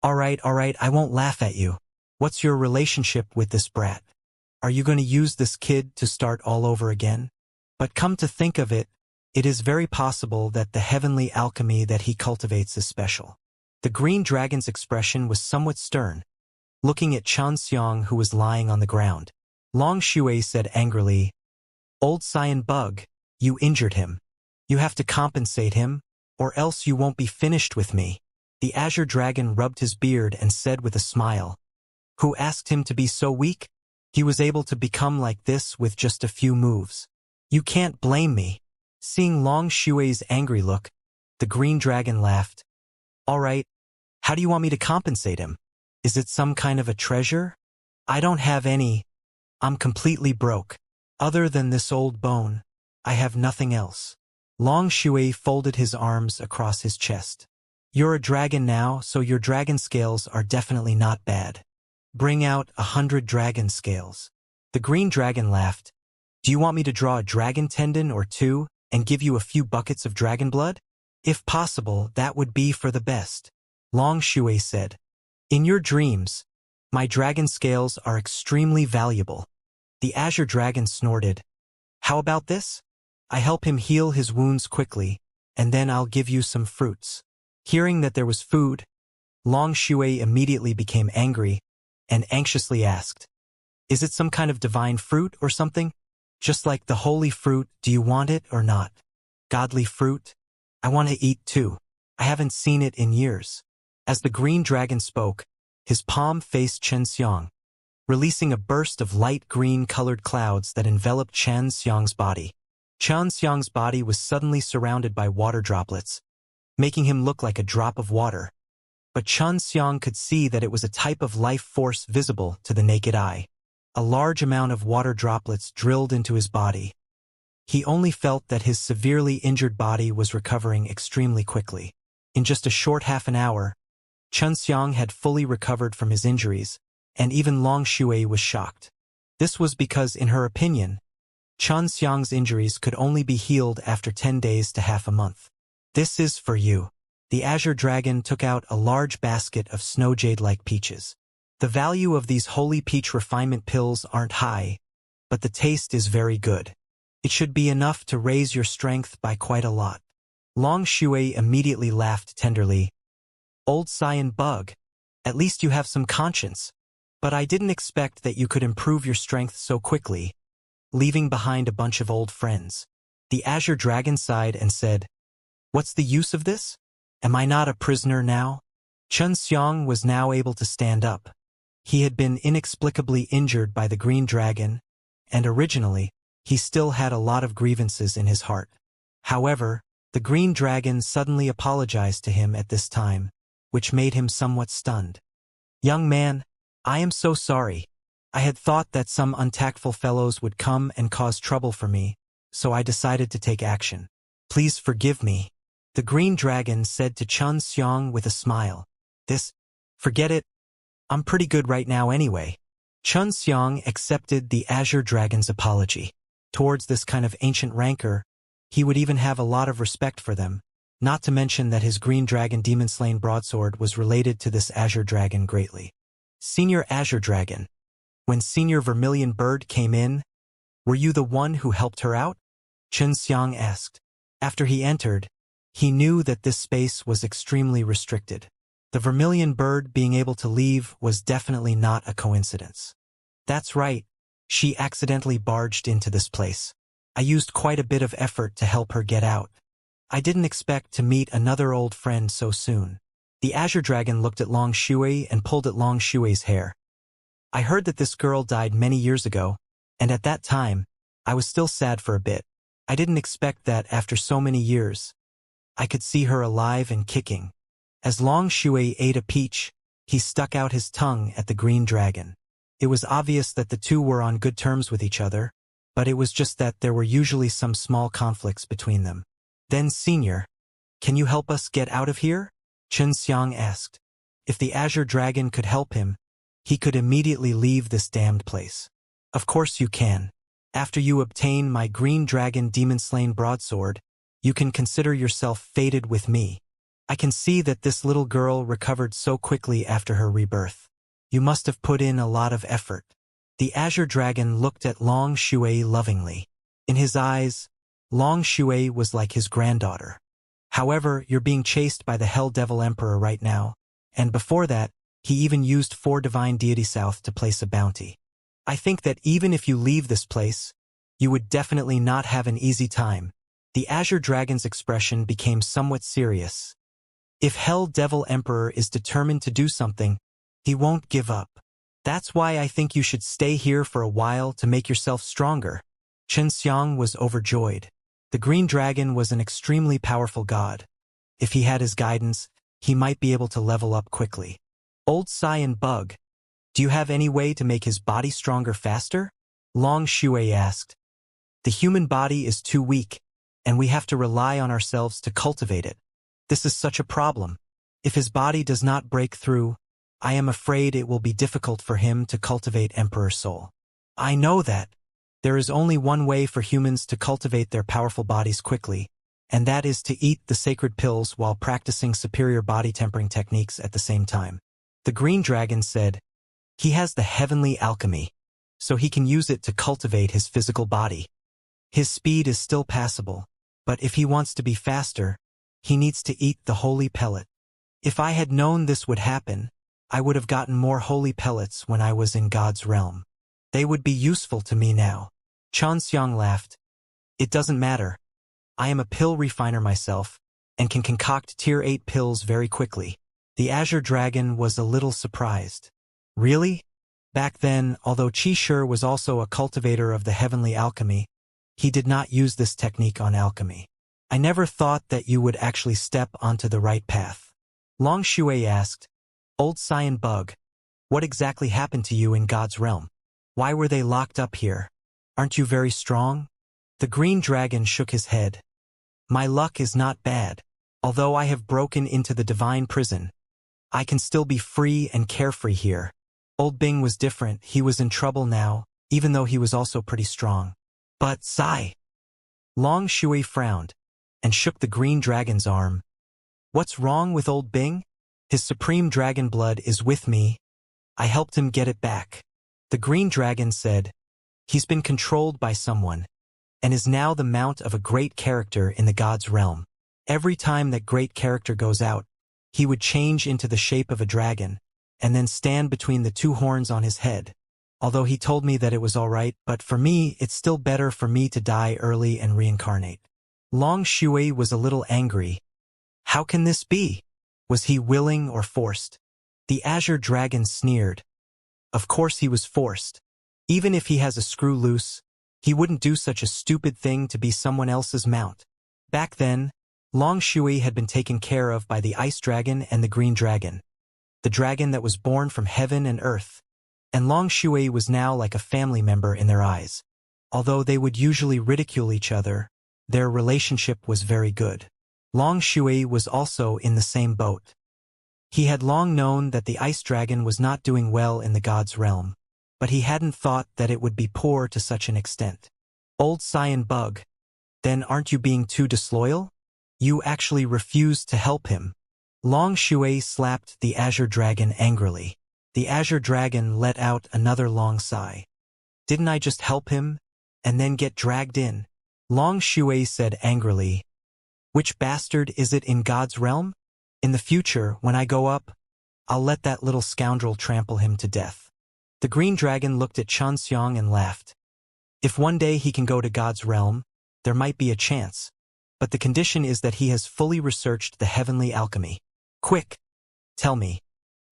All right, I won't laugh at you. What's your relationship with this brat? Are you going to use this kid to start all over again? But come to think of it, it is very possible that the heavenly alchemy that he cultivates is special. The green dragon's expression was somewhat stern, looking at Xianxia who was lying on the ground. Long Shui said angrily, Old Cyan Bug, you injured him. You have to compensate him, or else you won't be finished with me. The Azure Dragon rubbed his beard and said with a smile, Who asked him to be so weak? He was able to become like this with just a few moves. You can't blame me. Seeing Long Shui's angry look, the green dragon laughed. All right, how do you want me to compensate him? Is it some kind of a treasure? I don't have any. I'm completely broke. Other than this old bone, I have nothing else. Long Shui folded his arms across his chest. You're a dragon now, so your dragon scales are definitely not bad. Bring out 100 dragon scales. The green dragon laughed. Do you want me to draw a dragon tendon or two and give you a few buckets of dragon blood? If possible, that would be for the best. Long Shui said. In your dreams, my dragon scales are extremely valuable. The azure dragon snorted. How about this? I help him heal his wounds quickly, and then I'll give you some fruits. Hearing that there was food, Long Shui immediately became angry and anxiously asked, Is it some kind of divine fruit or something? Just like the holy fruit, do you want it or not? Godly fruit? I want to eat too. I haven't seen it in years. As the green dragon spoke, his palm faced Xianxia, releasing a burst of light green-colored clouds that enveloped Xianxia's body. Xianxia's body was suddenly surrounded by water droplets, making him look like a drop of water. But Xianxia could see that it was a type of life force visible to the naked eye. A large amount of water droplets drilled into his body. He only felt that his severely injured body was recovering extremely quickly. In just a short half an hour, Xianxia had fully recovered from his injuries, and even Long Shui was shocked. This was because, in her opinion, Xianxia's injuries could only be healed after 10 days to half a month. This is for you. The azure dragon took out a large basket of snow jade-like peaches. The value of these holy peach refinement pills aren't high, but the taste is very good. It should be enough to raise your strength by quite a lot. Long Shui immediately laughed tenderly. Old cyan bug, at least you have some conscience. But I didn't expect that you could improve your strength so quickly, leaving behind a bunch of old friends. The azure dragon sighed and said, What's the use of this? Am I not a prisoner now? Xianxia was now able to stand up. He had been inexplicably injured by the green dragon, and originally, he still had a lot of grievances in his heart. However, the green dragon suddenly apologized to him at this time, which made him somewhat stunned. Young man, I am so sorry. I had thought that some untactful fellows would come and cause trouble for me, so I decided to take action. Please forgive me. The green dragon said to Xianxia with a smile. Forget it. I'm pretty good right now anyway. Xianxia accepted the azure dragon's apology. Towards this kind of ancient rancor, he would even have a lot of respect for them, not to mention that his green dragon demon-slain broadsword was related to this azure dragon greatly. Senior Azure Dragon, when Senior Vermilion Bird came in, were you the one who helped her out? Xianxia asked. After he entered, he knew that this space was extremely restricted. The Vermilion Bird being able to leave was definitely not a coincidence. That's right, she accidentally barged into this place. I used quite a bit of effort to help her get out. I didn't expect to meet another old friend so soon. The azure dragon looked at Long Shui and pulled at Long Shui's hair. I heard that this girl died many years ago, and at that time, I was still sad for a bit. I didn't expect that after so many years, I could see her alive and kicking. As Long Shui ate a peach, he stuck out his tongue at the green dragon. It was obvious that the two were on good terms with each other, but it was just that there were usually some small conflicts between them. Then, Senior, can you help us get out of here? Xianxia asked. If the azure dragon could help him, he could immediately leave this damned place. Of course you can. After you obtain my green dragon demon-slain broadsword, you can consider yourself fated with me. I can see that this little girl recovered so quickly after her rebirth. You must have put in a lot of effort. The azure dragon looked at Long Shui lovingly. In his eyes, Long Shui was like his granddaughter. However, you're being chased by the Hell Devil Emperor right now, and before that, he even used 4 divine deity south to place a bounty. I think that even if you leave this place, you would definitely not have an easy time. The azure dragon's expression became somewhat serious. If Hell Devil Emperor is determined to do something, he won't give up. That's why I think you should stay here for a while to make yourself stronger. Xianxia was overjoyed. The green dragon was an extremely powerful god. If he had his guidance, he might be able to level up quickly. Old cyan bug, do you have any way to make his body stronger faster? Long Shui asked. The human body is too weak. and we have to rely on ourselves to cultivate it. This is such a problem. If his body does not break through, I am afraid it will be difficult for him to cultivate Emperor Soul. I know that. There is only one way for humans to cultivate their powerful bodies quickly, and that is to eat the sacred pills while practicing superior body tempering techniques at the same time. The green dragon said, he has the heavenly alchemy, so he can use it to cultivate his physical body. His speed is still passable, but if he wants to be faster, he needs to eat the holy pellet. If I had known this would happen, I would have gotten more holy pellets when I was in God's realm. They would be useful to me now. Xianxia laughed. It doesn't matter. I am a pill refiner myself, and can concoct tier 8 pills very quickly. The Azure Dragon was a little surprised. Really? Back then, although Qi Shi was also a cultivator of the heavenly alchemy, he did not use this technique on alchemy. I never thought that you would actually step onto the right path. Long Shui asked, Old Cyan Bug, what exactly happened to you in God's realm? Why were they locked up here? Aren't you very strong? The green dragon shook his head. My luck is not bad. Although I have broken into the divine prison, I can still be free and carefree here. Old Bing was different. He was in trouble now, even though he was also pretty strong. But sigh. Long Shui frowned and shook the green dragon's arm. What's wrong with Old Bing? His supreme dragon blood is with me. I helped him get it back. The green dragon said, he's been controlled by someone, and is now the mount of a great character in the God's realm. Every time that great character goes out, he would change into the shape of a dragon, and then stand between the two horns on his head. Although he told me that it was alright, but for me, it's still better for me to die early and reincarnate. Long Shui was a little angry. How can this be? Was he willing or forced? The Azure Dragon sneered. Of course he was forced. Even if he has a screw loose, he wouldn't do such a stupid thing to be someone else's mount. Back then, Long Shui had been taken care of by the Ice Dragon and the Green Dragon, the dragon that was born from heaven and earth, and Long Shui was now like a family member in their eyes. Although they would usually ridicule each other, their relationship was very good. Long Shui was also in the same boat. He had long known that the Ice Dragon was not doing well in the God's realm, but he hadn't thought that it would be poor to such an extent. Old Cyan Bug, then aren't you being too disloyal? You actually refused to help him. Long Shui slapped the Azure Dragon angrily. The Azure Dragon let out another long sigh. Didn't I just help him, and then get dragged in? Long Shui said angrily, which bastard is it in God's realm? In the future, when I go up, I'll let that little scoundrel trample him to death. The Green Dragon looked at Xianxia and laughed. If one day he can go to God's realm, there might be a chance, but the condition is that he has fully researched the heavenly alchemy. Quick, tell me,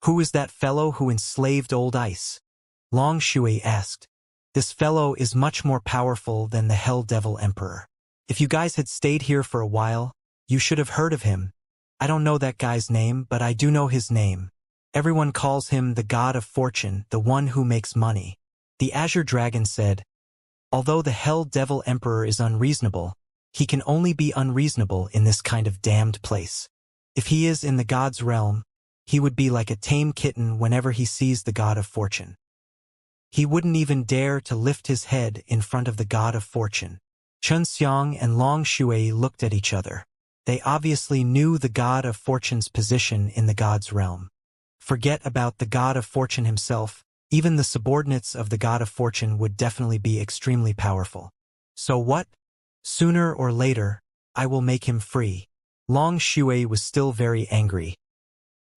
who is that fellow who enslaved Old Ice? Long Shui asked. This fellow is much more powerful than the Hell Devil Emperor. If you guys had stayed here for a while, you should have heard of him. I don't know that guy's name, but I do know his name. Everyone calls him the God of Fortune, the one who makes money. The Azure Dragon said, although the Hell Devil Emperor is unreasonable, he can only be unreasonable in this kind of damned place. If he is in the God's realm, he would be like a tame kitten whenever he sees the God of Fortune. He wouldn't even dare to lift his head in front of the God of Fortune. Xianxia and Long Shui looked at each other. They obviously knew the God of Fortune's position in the God's realm. Forget about the God of Fortune himself, even the subordinates of the God of Fortune would definitely be extremely powerful. So what? Sooner or later, I will make him free. Long Shui was still very angry.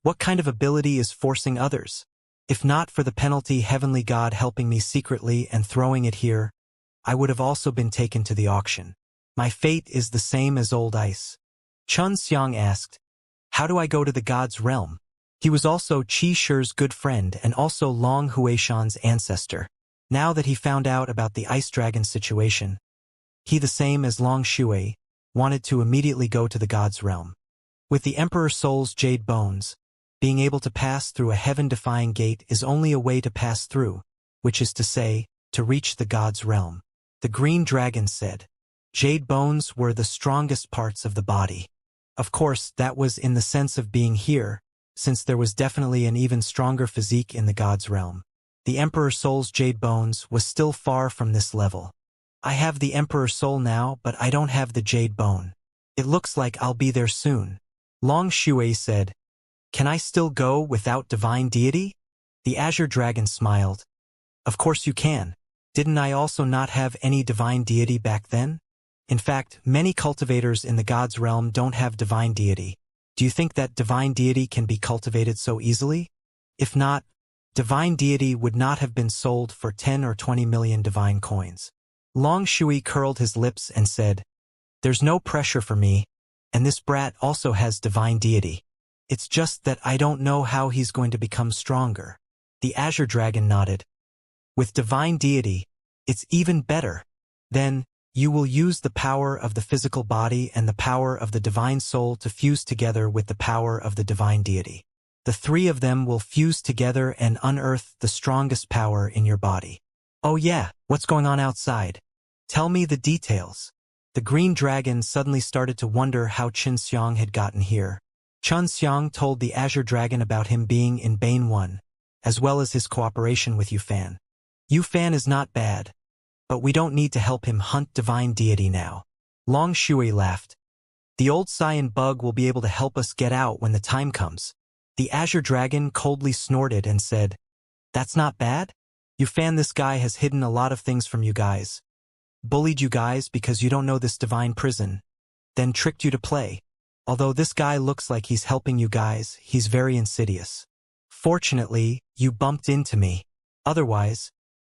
What kind of ability is forcing others? If not for the penalty Heavenly God helping me secretly and throwing it here, I would have also been taken to the auction. My fate is the same as Old Ice. Xianxia asked, how do I go to the God's realm? He was also Qi Shi's good friend and also Long Huishan's ancestor. Now that he found out about the Ice Dragon situation, he, the same as Long Shui, wanted to immediately go to the God's realm. With the Emperor Soul's jade bones, being able to pass through a heaven-defying gate is only a way to pass through, which is to say, to reach the God's realm. The Green Dragon said, Jade bones were the strongest parts of the body. Of course, that was in the sense of being here, since there was definitely an even stronger physique in the god's realm. The Emperor Soul's jade bones was still far from this level. I have the Emperor Soul now, but I don't have the jade bone. It looks like I'll be there soon. Long Shui said, "Can I still go without divine deity?" The Azure Dragon smiled. "Of course you can. Didn't I also not have any divine deity back then? In fact, many cultivators in the god's realm don't have divine deity. Do you think that divine deity can be cultivated so easily? If not, divine deity would not have been sold for 10 or 20 million divine coins." Long Shui curled his lips and said, "There's no pressure for me, and this brat also has divine deity. It's just that I don't know how he's going to become stronger." The Azure Dragon nodded. "With divine deity, it's even better. Then, you will use the power of the physical body and the power of the divine soul to fuse together with the power of the divine deity. The three of them will fuse together and unearth the strongest power in your body." "Oh yeah, what's going on outside? Tell me the details." The green dragon suddenly started to wonder how Xianxia had gotten here. Xianxia told the Azure Dragon about him being in Bane 1, as well as his cooperation with Yufan. "Yufan is not bad, but we don't need to help him hunt divine deity now." Long Shui laughed. "The old Cyan bug will be able to help us get out when the time comes." The Azure Dragon coldly snorted and said, "That's not bad? Yufan, this guy has hidden a lot of things from you guys. Bullied you guys because you don't know this divine prison, then tricked you to play. Although this guy looks like he's helping you guys, he's very insidious. Fortunately, you bumped into me. Otherwise,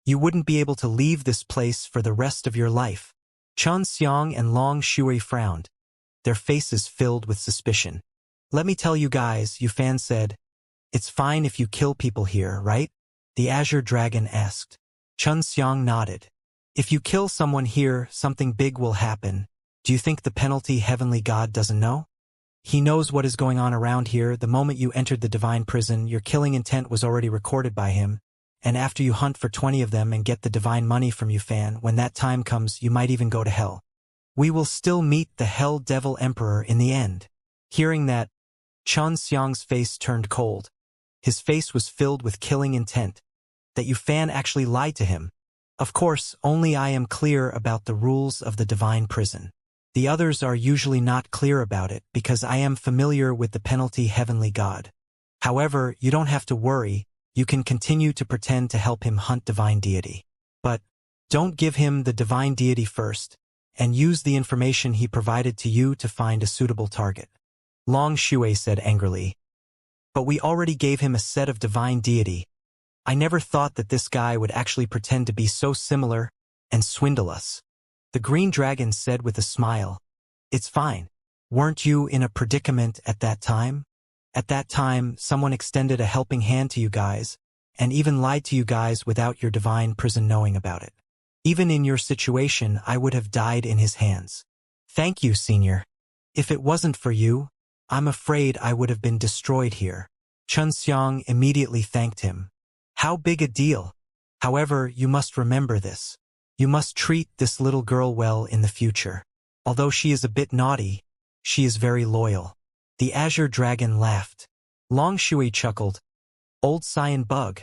you wouldn't be able to leave this place for the rest of your life." Xianxia and Long Shui frowned, their faces filled with suspicion. "Let me tell you guys," Yufan said, "it's fine if you kill people here, right?" The Azure Dragon asked. Xianxia nodded. "If you kill someone here, something big will happen. Do you think the penalty Heavenly God doesn't know? He knows what is going on around here. The moment you entered the divine prison, your killing intent was already recorded by him. And after you hunt for 20 of them and get the divine money from Yufan, when that time comes, you might even go to hell. We will still meet the Hell Devil Emperor in the end." Hearing that, Xianxia's face turned cold. His face was filled with killing intent. That Yufan actually lied to him. "Of course, only I am clear about the rules of the divine prison. The others are usually not clear about it because I am familiar with the penalty Heavenly God. However, you don't have to worry. You can continue to pretend to help him hunt divine deity. But don't give him the divine deity first, and use the information he provided to you to find a suitable target." Long Shui said angrily, "But we already gave him a set of divine deity. I never thought that this guy would actually pretend to be so similar and swindle us." The green dragon said with a smile, "It's fine. Weren't you in a predicament at that time? At that time, someone extended a helping hand to you guys, and even lied to you guys without your divine prison knowing about it. Even in your situation, I would have died in his hands. Thank you, Senior. If it wasn't for you, I'm afraid I would have been destroyed here." Xianxia immediately thanked him. "How big a deal? However, you must remember this. You must treat this little girl well in the future. Although she is a bit naughty, she is very loyal." The Azure Dragon laughed. Long Shui chuckled. "Old Cyan bug.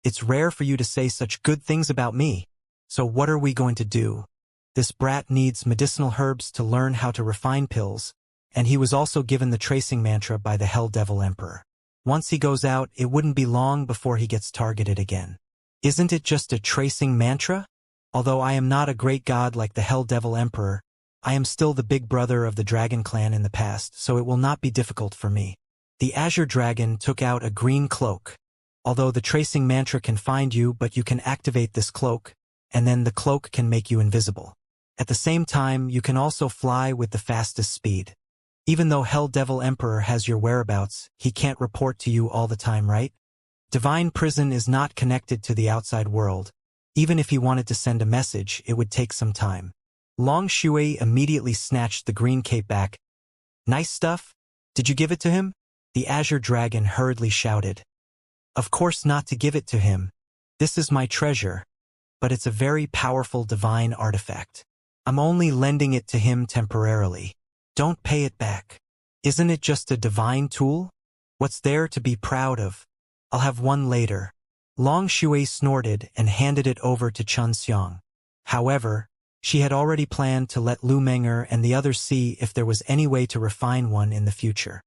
It's rare for you to say such good things about me. So what are we going to do? This brat needs medicinal herbs to learn how to refine pills, and he was also given the tracing mantra by the Hell Devil Emperor. Once he goes out, it wouldn't be long before he gets targeted again. Isn't it just a tracing mantra? Although I am not a great god like the Hell Devil Emperor, I am still the big brother of the Dragon Clan in the past, so it will not be difficult for me." The Azure Dragon took out a green cloak. "Although the tracing mantra can find you, but you can activate this cloak, and then the cloak can make you invisible. At the same time, you can also fly with the fastest speed. Even though Hell Devil Emperor has your whereabouts, he can't report to you all the time, right? Divine Prison is not connected to the outside world. Even if he wanted to send a message, it would take some time." Long Shui immediately snatched the green cape back. "Nice stuff? Did you give it to him?" The Azure Dragon hurriedly shouted. "Of course not to give it to him. This is my treasure, but it's a very powerful divine artifact. I'm only lending it to him temporarily. Don't pay it back. Isn't it just a divine tool? What's there to be proud of? I'll have one later. Long Shui snorted and handed it over to Xianxia. However, she had already planned to let Lu Menger and the others see if there was any way to refine one in the future.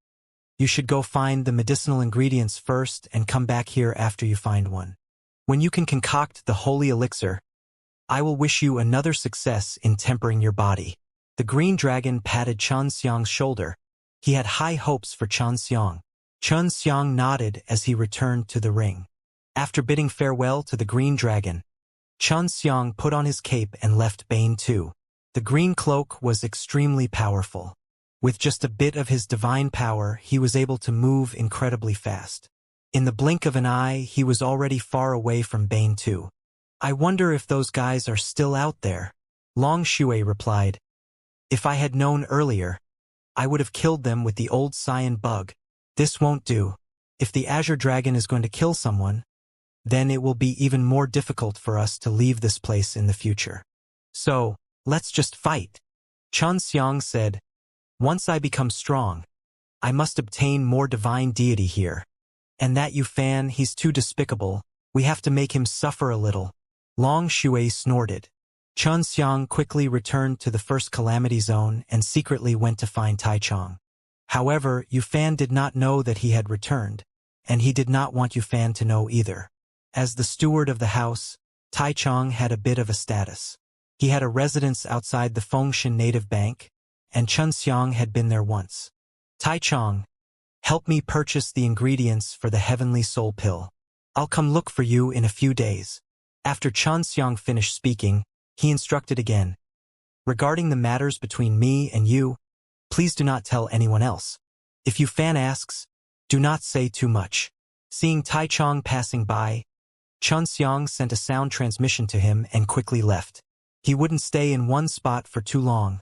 You should go find the medicinal ingredients first and come back here after you find one. When you can concoct the holy elixir, I will wish you another success in tempering your body. The green dragon patted Xianxiang's shoulder. He had high hopes for Xianxiang. Xianxiang nodded as he returned to the ring. After bidding farewell to the green dragon, Xianxiang put on his cape and left Bane too. The green cloak was extremely powerful. With just a bit of his divine power, he was able to move incredibly fast. In the blink of an eye, he was already far away from Bane too. I wonder if those guys are still out there. Long Shui replied. If I had known earlier, I would have killed them with the old cyan bug. This won't do. If the Azure Dragon is going to kill someone, then it will be even more difficult for us to leave this place in the future. So, let's just fight. Xianxiang said, once I become strong, I must obtain more divine deity here. And that Yufan, he's too despicable. We have to make him suffer a little. Long Shui snorted. Xianxiang quickly returned to the first calamity zone and secretly went to find Taichung. However, Yufan did not know that he had returned, and he did not want Yufan to know either. As the steward of the house, Taichung had a bit of a status. He had a residence outside the Fengshan Native Bank, and Xianxiang had been there once. Taichung, help me purchase the ingredients for the Heavenly Soul Pill. I'll come look for you in a few days. After Xianxiang finished speaking, he instructed again. Regarding the matters between me and you, please do not tell anyone else. If Yufan asks, do not say too much. Seeing Taichung passing by, Xianxiang sent a sound transmission to him and quickly left. He wouldn't stay in one spot for too long,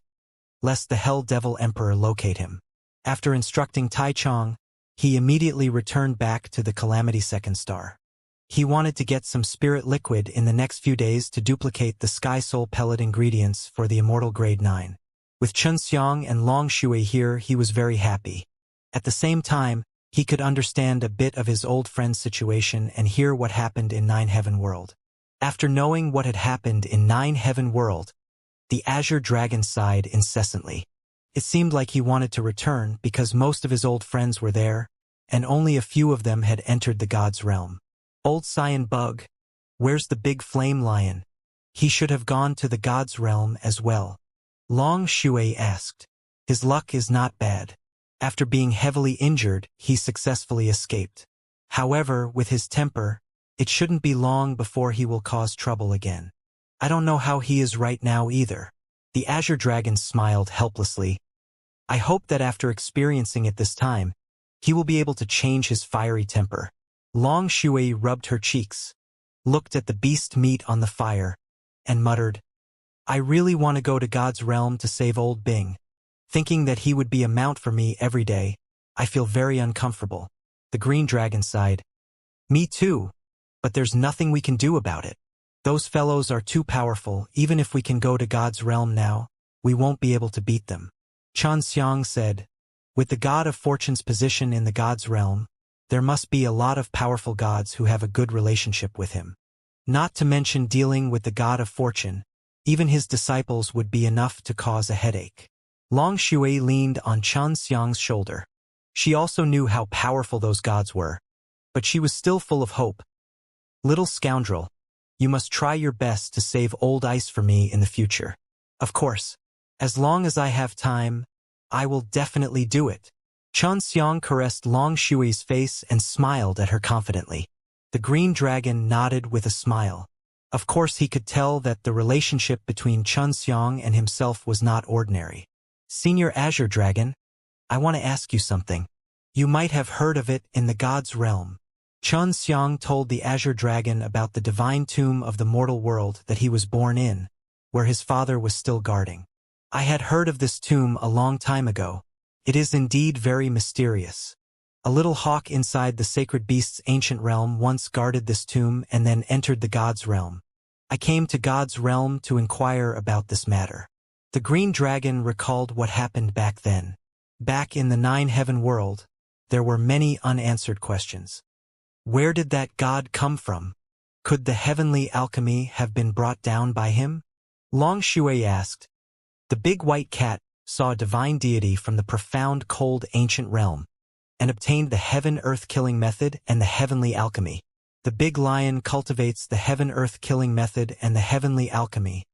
lest the Hell Devil Emperor locate him. After instructing Taichung, he immediately returned back to the Calamity Second Star. He wanted to get some spirit liquid in the next few days to duplicate the Sky Soul pellet ingredients for the Immortal Grade 9. With Xianxiang and Long Shui here, he was very happy. At the same time, he could understand a bit of his old friend's situation and hear what happened in Nine Heaven World. After knowing what had happened in Nine Heaven World, the Azure Dragon sighed incessantly. It seemed like he wanted to return because most of his old friends were there, and only a few of them had entered the God's realm. Old Cyan Bug, where's the big flame lion? He should have gone to the God's realm as well. Long Shui asked. His luck is not bad. After being heavily injured, he successfully escaped. However, with his temper, it shouldn't be long before he will cause trouble again. I don't know how he is right now either. The Azure Dragon smiled helplessly. I hope that after experiencing it this time, he will be able to change his fiery temper. Long Shui rubbed her cheeks, looked at the beast meat on the fire, and muttered, I really want to go to God's realm to save old Bing. Thinking that he would be a mount for me every day, I feel very uncomfortable. The green dragon sighed. Me too, but there's nothing we can do about it. Those fellows are too powerful. Even if we can go to God's realm now, we won't be able to beat them. Xianxiang said, with the God of Fortune's position in the God's realm, there must be a lot of powerful gods who have a good relationship with him. Not to mention dealing with the God of Fortune, even his disciples would be enough to cause a headache. Long Shui leaned on Xianxiang's shoulder. She also knew how powerful those gods were, but she was still full of hope. Little scoundrel, you must try your best to save old ice for me in the future. Of course, as long as I have time, I will definitely do it. Xianxiang caressed Long Shui's face and smiled at her confidently. The green dragon nodded with a smile. Of course he could tell that the relationship between Xianxiang and himself was not ordinary. Senior Azure Dragon, I want to ask you something. You might have heard of it in the God's realm. Xianxiang told the Azure Dragon about the divine tomb of the mortal world that he was born in, where his father was still guarding. I had heard of this tomb a long time ago. It is indeed very mysterious. A little hawk inside the sacred beast's ancient realm once guarded this tomb and then entered the God's realm. I came to God's realm to inquire about this matter. The green dragon recalled what happened back then. Back in the nine-heaven world, there were many unanswered questions. Where did that god come from? Could the heavenly alchemy have been brought down by him? Long Shui asked. The big white cat saw a divine deity from the profound cold ancient realm, and obtained the heaven-earth killing method and the heavenly alchemy. The big lion cultivates the heaven-earth killing method and the heavenly alchemy,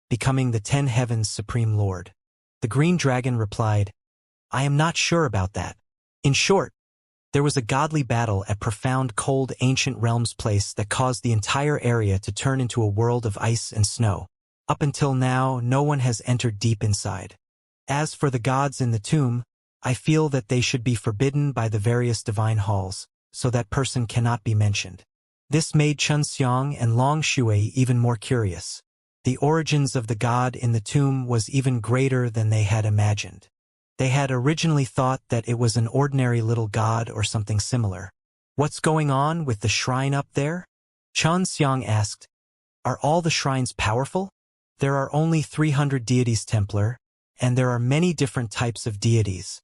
becoming the 10 heavens supreme lord. The green dragon replied, I am not sure about that. In short, there was a godly battle at profound cold ancient realms place that caused the entire area to turn into a world of ice and snow. Up until now, no one has entered deep inside. As for the gods in the tomb, I feel that they should be forbidden by the various divine halls, so that person cannot be mentioned. This made Xianxia and Long Shui even more curious. The origins of the god in the tomb was even greater than they had imagined. They had originally thought that it was an ordinary little god or something similar. What's going on with the shrine up there? Xianxia asked. Are all the shrines powerful? There are only 300 deities Templar, and there are many different types of deities.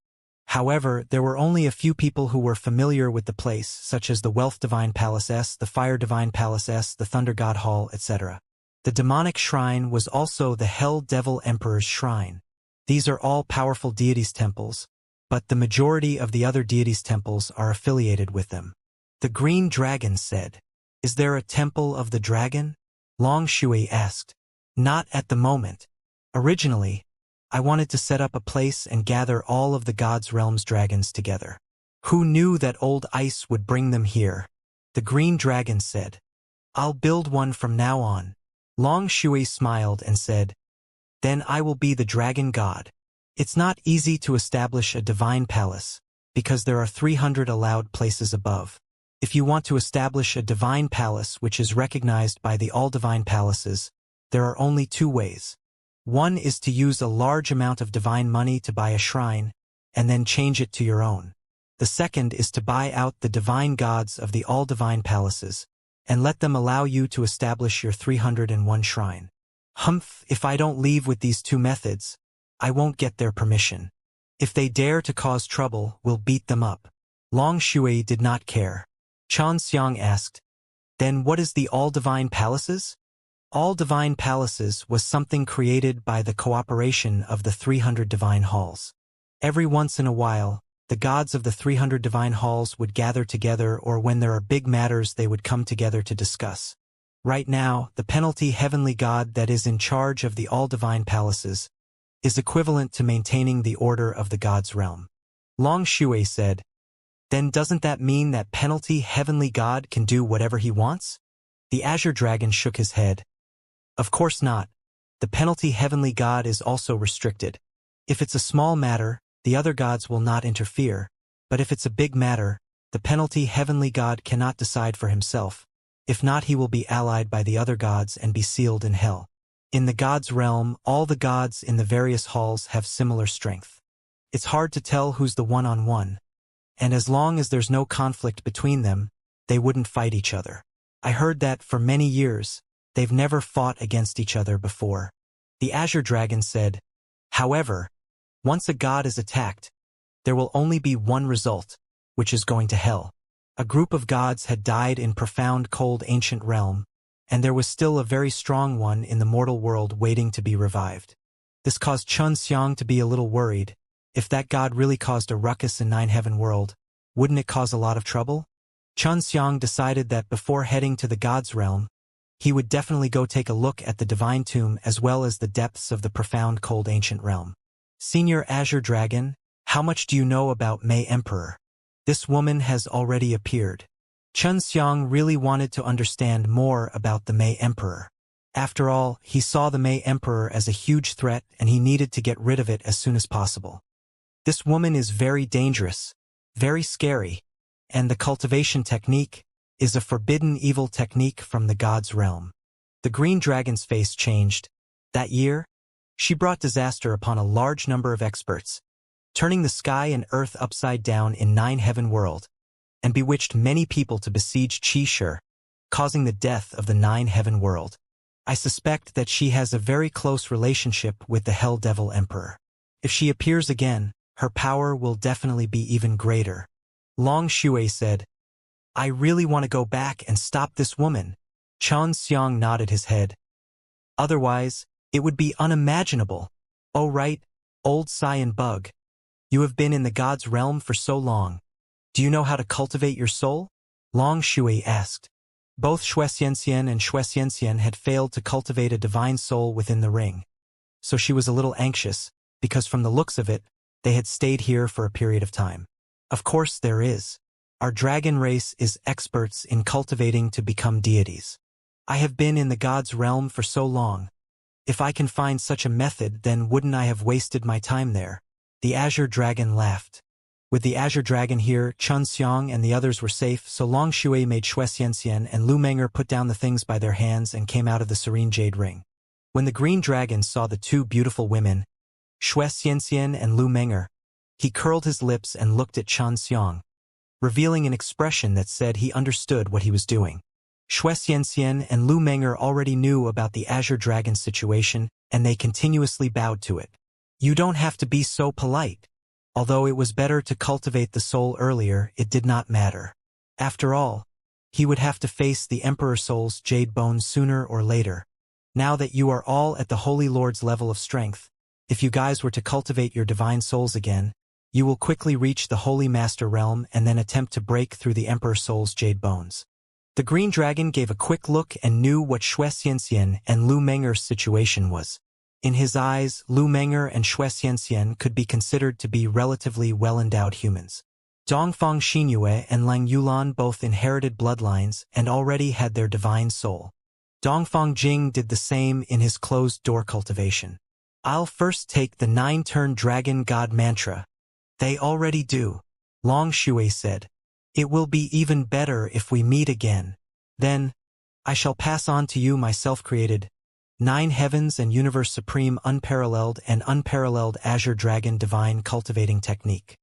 However, there were only a few people who were familiar with the place, such as the Wealth Divine Palace S, the Fire Divine Palace S, the Thunder God Hall, etc. The demonic shrine was also the Hell Devil Emperor's shrine. These are all powerful deities' temples, but the majority of the other deities' temples are affiliated with them. The Green Dragon said, Is there a temple of the dragon? Long Shui asked. Not at the moment. Originally, I wanted to set up a place and gather all of the gods' realms dragons together. Who knew that old ice would bring them here? The green dragon said. I'll build one from now on. Long Shui smiled and said, Then I will be the dragon god. It's not easy to establish a divine palace, because there are 300 allowed places above. If you want to establish a divine palace which is recognized by the all divine palaces, there are only two ways. One is to use a large amount of divine money to buy a shrine, and then change it to your own. The second is to buy out the divine gods of the all-divine palaces, and let them allow you to establish your 301 shrine. Humph, if I don't leave with these two methods, I won't get their permission. If they dare to cause trouble, we'll beat them up. Long Shui did not care. Xianxia asked, Then what is the all-divine palaces? All divine palaces was something created by the cooperation of the 300 divine halls. Every once in a while, the gods of the 300 divine halls would gather together, or when there are big matters they would come together to discuss. Right now, the penalty heavenly god that is in charge of the all divine palaces is equivalent to maintaining the order of the god's realm. Long Shui said, Then doesn't that mean that penalty heavenly god can do whatever he wants? The Azure Dragon shook his head. Of course not. The penalty heavenly god is also restricted. If it's a small matter, the other gods will not interfere, but if it's a big matter, the penalty heavenly god cannot decide for himself. If not, he will be allied by the other gods and be sealed in hell. In the god's realm, all the gods in the various halls have similar strength. It's hard to tell who's the one-on-one, and as long as there's no conflict between them, they wouldn't fight each other. I heard that for many years, they've never fought against each other before. The Azure Dragon said, However, once a god is attacked, there will only be one result, which is going to hell. A group of gods had died in profound cold ancient realm, and there was still a very strong one in the mortal world waiting to be revived. This caused Xianxia to be a little worried. If that god really caused a ruckus in Nine Heaven World, wouldn't it cause a lot of trouble? Xianxia decided that before heading to the god's realm, he would definitely go take a look at the divine tomb as well as the depths of the profound cold ancient realm. Senior Azure Dragon, how much do you know about May Emperor? This woman has already appeared. Xianxia really wanted to understand more about the May Emperor. After all, he saw the May Emperor as a huge threat and he needed to get rid of it as soon as possible. This woman is very dangerous, very scary, and the cultivation technique is a forbidden evil technique from the god's realm. The green dragon's face changed. That year, she brought disaster upon a large number of experts, turning the sky and earth upside down in Nine Heaven World, and bewitched many people to besiege Qi Shi, causing the death of the Nine Heaven World. I suspect that she has a very close relationship with the Hell Devil Emperor. If she appears again, her power will definitely be even greater. Long Shui said, I really want to go back and stop this woman. Xianxia nodded his head. Otherwise, it would be unimaginable. Oh right, old Cyan Bug. You have been in the God's realm for so long. Do you know how to cultivate your soul? Long Shui asked. Both Xianxia and Xianxia had failed to cultivate a divine soul within the ring. So she was a little anxious, because from the looks of it, they had stayed here for a period of time. Of course there is. Our dragon race is experts in cultivating to become deities. I have been in the God's realm for so long. If I can find such a method, then wouldn't I have wasted my time there? The Azure Dragon laughed. With the Azure Dragon here, Xianxia and the others were safe, so Long Shui made Xianxia and Lu Menger put down the things by their hands and came out of the serene jade ring. When the green dragon saw the two beautiful women, Xianxia and Lu Menger, he curled his lips and looked at Xianxia, revealing an expression that said he understood what he was doing. Xianxia and Lu Menger already knew about the Azure Dragon situation, and they continuously bowed to it. You don't have to be so polite. Although it was better to cultivate the soul earlier, it did not matter. After all, he would have to face the Emperor Soul's jade bones sooner or later. Now that you are all at the Holy Lord's level of strength, if you guys were to cultivate your divine souls again, you will quickly reach the Holy Master realm and then attempt to break through the Emperor Soul's jade bones. The green dragon gave a quick look and knew what Xianxia and Lu Menger's situation was. In his eyes, Lu Menger and Xianxia could be considered to be relatively well-endowed humans. Dongfang Xinyue and Lang Yulan both inherited bloodlines and already had their divine soul. Dongfang Jing did the same in his closed-door cultivation. I'll first take the 9-turn dragon god mantra. They already do. Long Shui said. It will be even better if we meet again. Then, I shall pass on to you my self-created 9 heavens and universe supreme unparalleled Azure Dragon divine cultivating technique.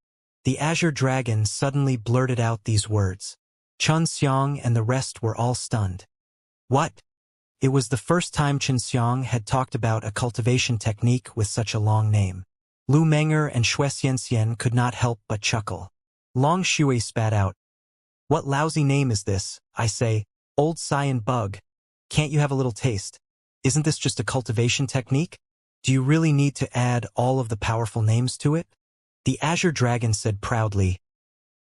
The Azure Dragon suddenly blurted out these words. Xianxia and the rest were all stunned. What? It was the first time Xianxia had talked about a cultivation technique with such a long name. Lu Menger and Xianxia could not help but chuckle. Long Shui spat out. What lousy name is this, I say, old Cyan Bug? Can't you have a little taste? Isn't this just a cultivation technique? Do you really need to add all of the powerful names to it? The Azure Dragon said proudly.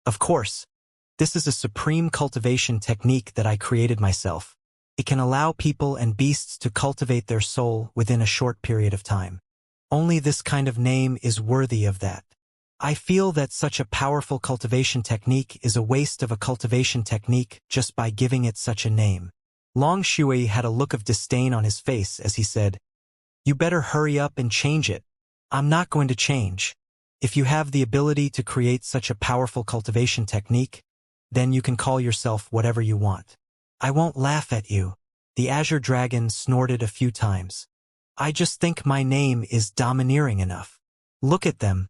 Of course. This is a supreme cultivation technique that I created myself. It can allow people and beasts to cultivate their soul within a short period of time. Only this kind of name is worthy of that. I feel that such a powerful cultivation technique is a waste of a cultivation technique just by giving it such a name. Long Shui had a look of disdain on his face as he said, You better hurry up and change it. I'm not going to change. If you have the ability to create such a powerful cultivation technique, then you can call yourself whatever you want. I won't laugh at you. The Azure Dragon snorted a few times. I just think my name is domineering enough. Look at them.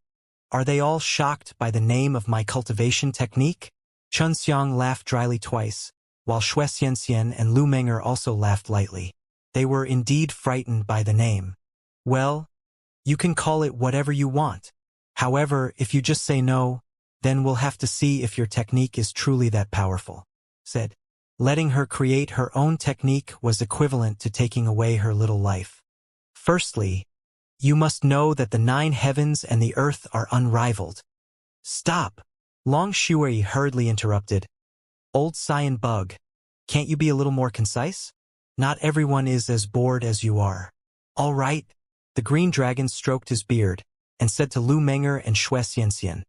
Are they all shocked by the name of my cultivation technique? Xianxia laughed dryly twice, while Xianxia and Lu Menger also laughed lightly. They were indeed frightened by the name. Well, you can call it whatever you want. However, if you just say no, then we'll have to see if your technique is truly that powerful, said. Letting her create her own technique was equivalent to taking away her little life. Firstly, you must know that the 9 heavens and the earth are unrivaled. Stop! Long Shui hurriedly interrupted. Old Cyan Bug, can't you be a little more concise? Not everyone is as bored as you are. All right. The green dragon stroked his beard and said to Lu Menger and Xianxia.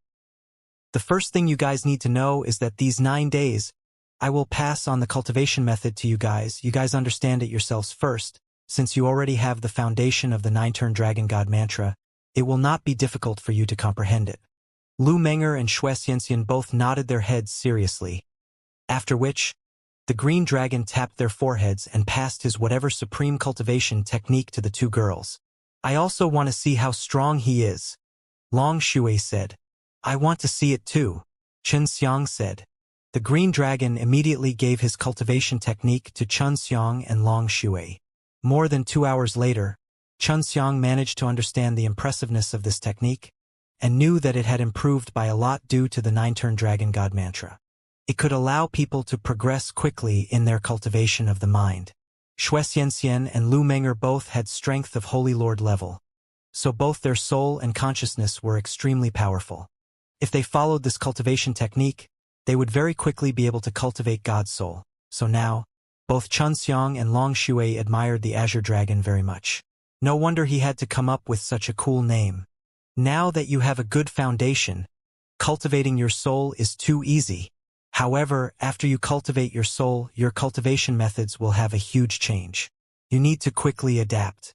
The first thing you guys need to know is that these 9 days, I will pass on the cultivation method to you guys. You guys understand it yourselves first. Since you already have the foundation of the 9-turn dragon god mantra, it will not be difficult for you to comprehend it. Lu Menger and Xianxia both nodded their heads seriously. After which, the green dragon tapped their foreheads and passed his whatever supreme cultivation technique to the 2 girls. I also want to see how strong he is, Long Shui said. I want to see it too, Xianxia said. The green dragon immediately gave his cultivation technique to Xianxia and Long Shui. More than 2 hours later, Xianxia managed to understand the impressiveness of this technique, and knew that it had improved by a lot due to the 9-turn Dragon God mantra. It could allow people to progress quickly in their cultivation of the mind. Xianxia and Lu Meng'er both had strength of Holy Lord level, so both their soul and consciousness were extremely powerful. If they followed this cultivation technique, they would very quickly be able to cultivate God's soul. So now, both Xianxia and Long Shui admired the Azure Dragon very much. No wonder he had to come up with such a cool name. Now that you have a good foundation, cultivating your soul is too easy. However, after you cultivate your soul, your cultivation methods will have a huge change. You need to quickly adapt.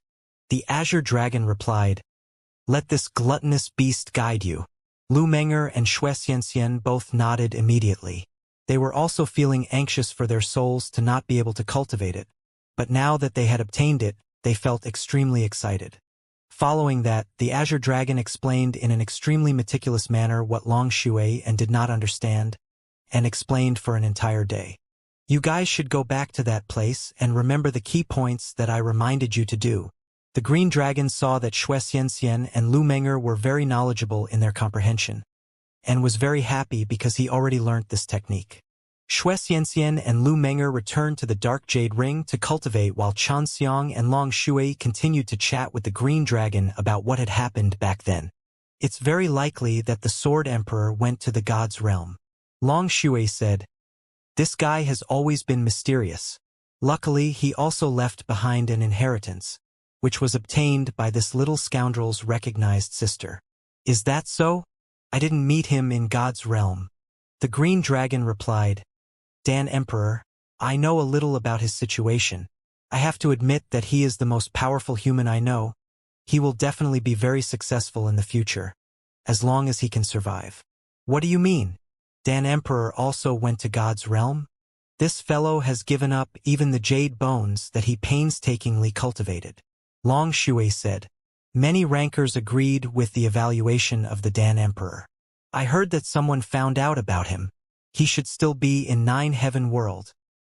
The Azure Dragon replied, "Let this gluttonous beast guide you." Lu Meng'er and Xianxia both nodded immediately. They were also feeling anxious for their souls to not be able to cultivate it, but now that they had obtained it, they felt extremely excited. Following that, the Azure Dragon explained in an extremely meticulous manner what Long Shui and did not understand, and explained for an entire day. You guys should go back to that place and remember the key points that I reminded you to do. The Green Dragon saw that Xianxia and Lu Meng'er were very knowledgeable in their comprehension, and was very happy because he already learnt this technique. Xianxia and Lu Meng'er returned to the Dark Jade Ring to cultivate while Xianxia and Long Shui continued to chat with the Green Dragon about what had happened back then. It's very likely that the Sword Emperor went to the God's realm. Long Shui said, "This guy has always been mysterious. Luckily, he also left behind an inheritance, which was obtained by this little scoundrel's recognized sister." "Is that so? I didn't meet him in God's realm." The Green Dragon replied, "Dan Emperor, I know a little about his situation. I have to admit that he is the most powerful human I know. He will definitely be very successful in the future, as long as he can survive." "What do you mean? Dan Emperor also went to God's realm? This fellow has given up even the jade bones that he painstakingly cultivated." Long Shui said. Many rankers agreed with the evaluation of the Dan Emperor. "I heard that someone found out about him. He should still be in 9 Heaven World.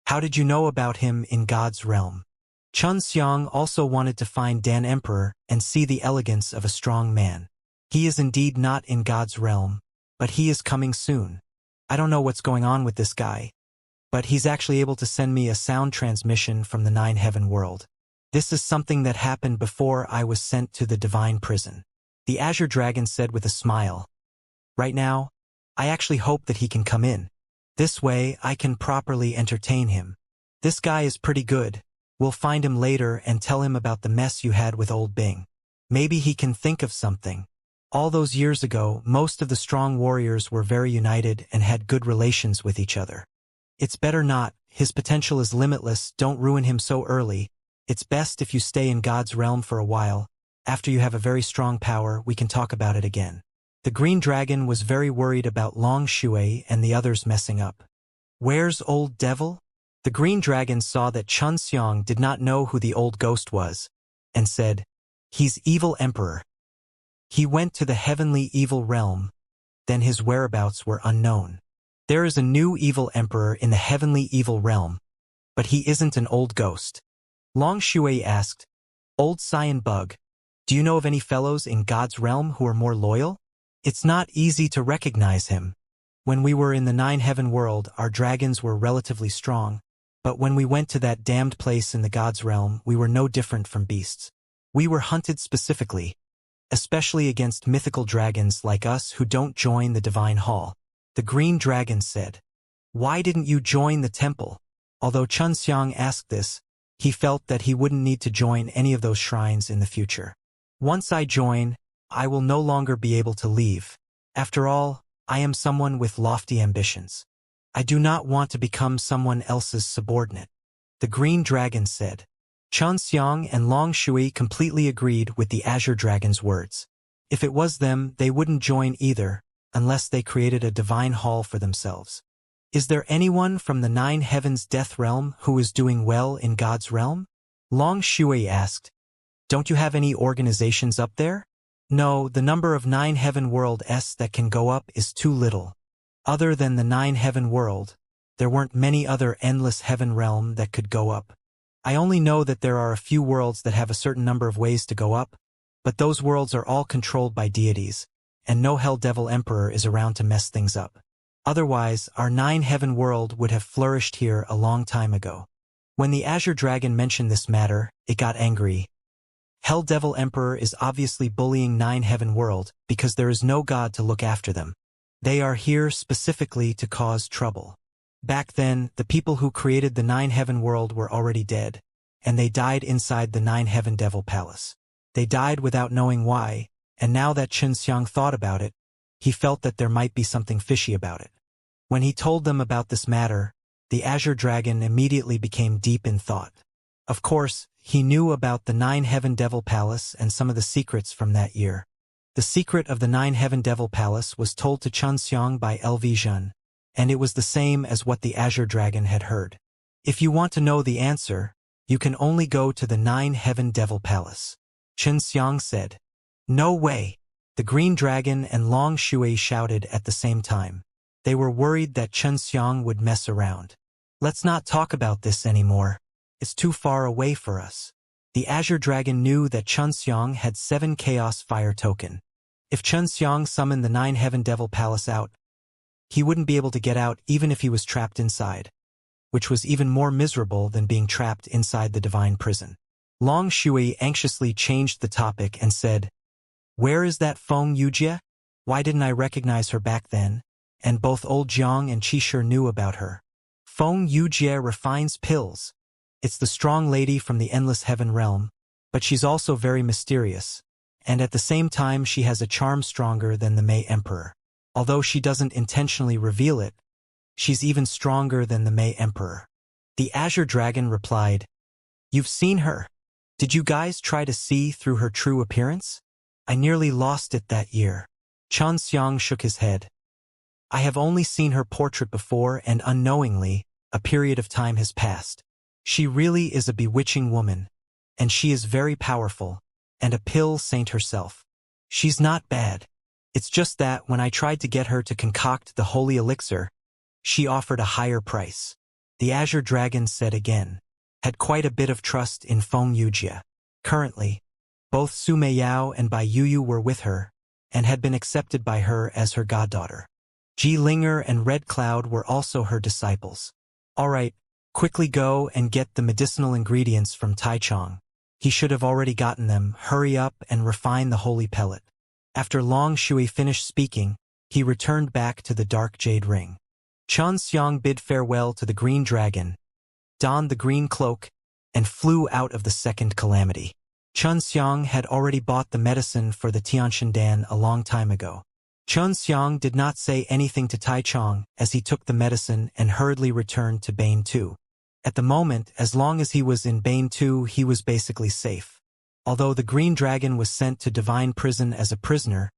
How did you know about him in God's realm?" Xianxia also wanted to find Dan Emperor and see the elegance of a strong man. "He is indeed not in God's realm, but he is coming soon. I don't know what's going on with this guy, but he's actually able to send me a sound transmission from the 9 Heaven World. This is something that happened before I was sent to the divine prison." The Azure Dragon said with a smile, "Right now, I actually hope that he can come in. This way I can properly entertain him. This guy is pretty good. We'll find him later and tell him about the mess you had with old Bing. Maybe he can think of something. All those years ago, most of the strong warriors were very united and had good relations with each other. It's better not. His potential is limitless. Don't ruin him so early. It's best if you stay in God's realm for a while. After you have a very strong power, we can talk about it again." The Green Dragon was very worried about Long Shui and the others messing up. "Where's Old Devil?" The Green Dragon saw that Xianxia did not know who the old ghost was, and said, "He's Evil Emperor. He went to the heavenly evil realm, then his whereabouts were unknown. There is a new evil emperor in the heavenly evil realm, but he isn't an old ghost." Long Shui asked, "Old Cyan Bug, do you know of any fellows in God's realm who are more loyal? It's not easy to recognize him. When we were in the 9 Heaven World, our dragons were relatively strong, but when we went to that damned place in the God's realm, we were no different from beasts. We were hunted specifically, especially against mythical dragons like us who don't join the Divine Hall." The Green Dragon said, "Why didn't you join the temple?" Although Xianxia asked this, he felt that he wouldn't need to join any of those shrines in the future. "Once I join, I will no longer be able to leave. After all, I am someone with lofty ambitions. I do not want to become someone else's subordinate." The Green Dragon said. Xianxia and Long Shui completely agreed with the Azure Dragon's words. If it was them, they wouldn't join either, unless they created a divine hall for themselves. "Is there anyone from the 9 Heavens Death Realm who is doing well in God's realm?" Long Shui asked. "Don't you have any organizations up there?" "No, the number of 9 Heaven Worlds that can go up is too little. Other than the 9 Heaven World, there weren't many other endless heaven realm that could go up. I only know that there are a few worlds that have a certain number of ways to go up, but those worlds are all controlled by deities, and no Hell Devil Emperor is around to mess things up. Otherwise, our 9-heaven world would have flourished here a long time ago. When the Azure Dragon mentioned this matter, it got angry. Hell Devil Emperor is obviously bullying 9-heaven world because there is no god to look after them. They are here specifically to cause trouble. Back then, the people who created the 9-heaven world were already dead, and they died inside the 9-heaven devil palace. They died without knowing why, and now that Xianxia thought about it, he felt that there might be something fishy about it. When he told them about this matter, the Azure Dragon immediately became deep in thought. Of course, he knew about the 9-heaven devil palace and some of the secrets from that year. The secret of the 9-heaven devil palace was told to Xianxia by LV Zhen, and it was the same as what the Azure Dragon had heard. If you want to know the answer, you can only go to the 9-heaven devil palace. Xianxia said. No way! The Green Dragon and Long Shui shouted at the same time. They were worried that Xianxia would mess around. Let's not talk about this anymore. It's too far away for us. The Azure Dragon knew that Xianxia had 7 Chaos Fire token. If Xianxia summoned the 9-heaven devil palace out, he wouldn't be able to get out even if he was trapped inside, which was even more miserable than being trapped inside the divine prison. Long Shui anxiously changed the topic and said, "Where is that Feng Yujie? Why didn't I recognize her back then?" And both Old Jiang and Qishir knew about her. Feng Yujie refines pills. It's the strong lady from the Endless Heaven realm, but she's also very mysterious, and at the same time she has a charm stronger than the Mei Emperor. Although she doesn't intentionally reveal it, she's even stronger than the Mei Emperor. The Azure Dragon replied, "You've seen her. Did you guys try to see through her true appearance? I nearly lost it that year." Xianxia shook his head. "I have only seen her portrait before, and unknowingly, a period of time has passed. She really is a bewitching woman, and she is very powerful, and a pill saint herself. She's not bad. It's just that when I tried to get her to concoct the holy elixir, she offered a higher price." The Azure Dragon said again, had quite a bit of trust in Feng Yujie. Currently, both Su Meiyao and Bai Yuyu were with her, and had been accepted by her as her goddaughter. Ji Linger and Red Cloud were also her disciples. "All right, quickly go and get the medicinal ingredients from Taichung. He should have already gotten them. Hurry up and refine the holy pellet." After Long Shui finished speaking, he returned back to the dark jade ring. Xianxia bid farewell to the Green Dragon, donned the green cloak, and flew out of the second calamity. Xianxia had already bought the medicine for the Tianshan Dan a long time ago. Xianxia did not say anything to Taichung as he took the medicine and hurriedly returned to Bane 2. At the moment, as long as he was in Bane 2, he was basically safe. Although the Green Dragon was sent to Divine Prison as a prisoner,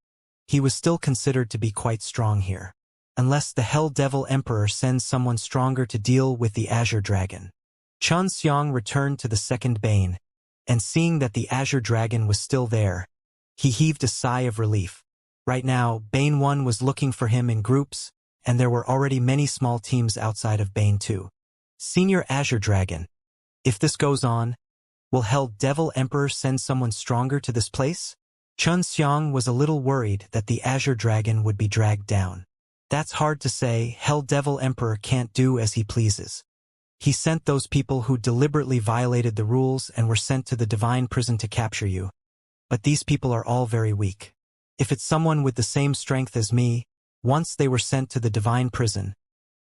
he was still considered to be quite strong here. Unless the Hell Devil Emperor sends someone stronger to deal with the Azure Dragon. Xianxia returned to the second Bane, and seeing that the Azure Dragon was still there, he heaved a sigh of relief. Right now, Bane 1 was looking for him in groups, and there were already many small teams outside of Bane 2. "Senior Azure Dragon, if this goes on, will Hell Devil Emperor send someone stronger to this place?" Xianxia was a little worried that the Azure Dragon would be dragged down. "That's hard to say. Hell Devil Emperor can't do as he pleases. He sent those people who deliberately violated the rules and were sent to the Divine Prison to capture you. But these people are all very weak. If it's someone with the same strength as me, once they were sent to the Divine Prison,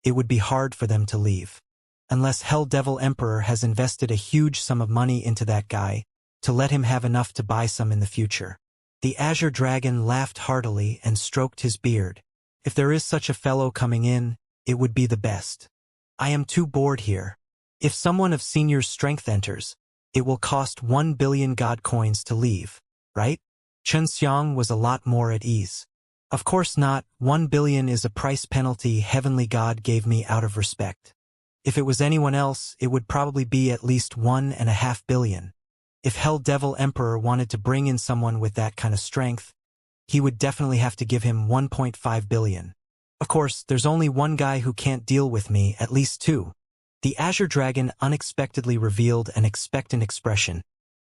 it would be hard for them to leave. Unless Hell Devil Emperor has invested a huge sum of money into that guy, to let him have enough to buy some in the future." The Azure Dragon laughed heartily and stroked his beard. "If there is such a fellow coming in, it would be the best. I am too bored here. If someone of Senior's strength enters, it will cost 1 billion god coins to leave, right?" Xianxia was a lot more at ease. "Of course not. 1 billion is a price penalty Heavenly God gave me out of respect. If it was anyone else, it would probably be at least 1.5 billion. If Hell Devil Emperor wanted to bring in someone with that kind of strength, he would definitely have to give him 1.5 billion. Of course, there's only one guy who can't deal with me, at least 2. The Azure Dragon unexpectedly revealed an expectant expression.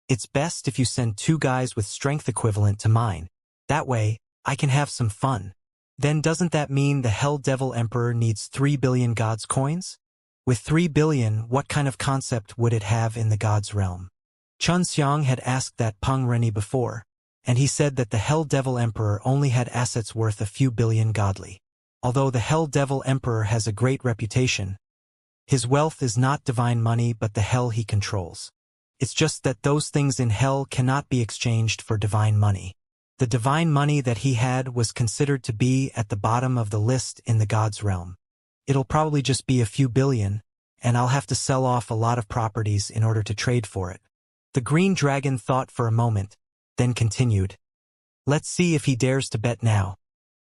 It's best if you send 2 guys with strength equivalent to mine. That way, I can have some fun. Then doesn't that mean the Hell Devil Emperor needs 3 billion gods coins? With 3 billion, what kind of concept would it have in the gods realm? Xianxia had asked that Peng Reni before, and he said that the Hell Devil Emperor only had assets worth a few billion godly. Although the Hell Devil Emperor has a great reputation, his wealth is not divine money but the hell he controls. It's just that those things in hell cannot be exchanged for divine money. The divine money that he had was considered to be at the bottom of the list in the gods realm. It'll probably just be a few billion, and I'll have to sell off a lot of properties in order to trade for it. The green dragon thought for a moment, then continued. Let's see if he dares to bet now.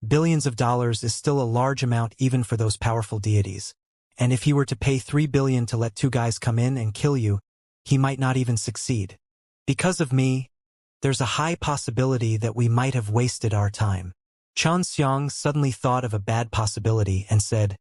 Billions of dollars is still a large amount even for those powerful deities. And if he were to pay 3 billion to let 2 guys come in and kill you, he might not even succeed. Because of me, there's a high possibility that we might have wasted our time. Xianxia suddenly thought of a bad possibility and said,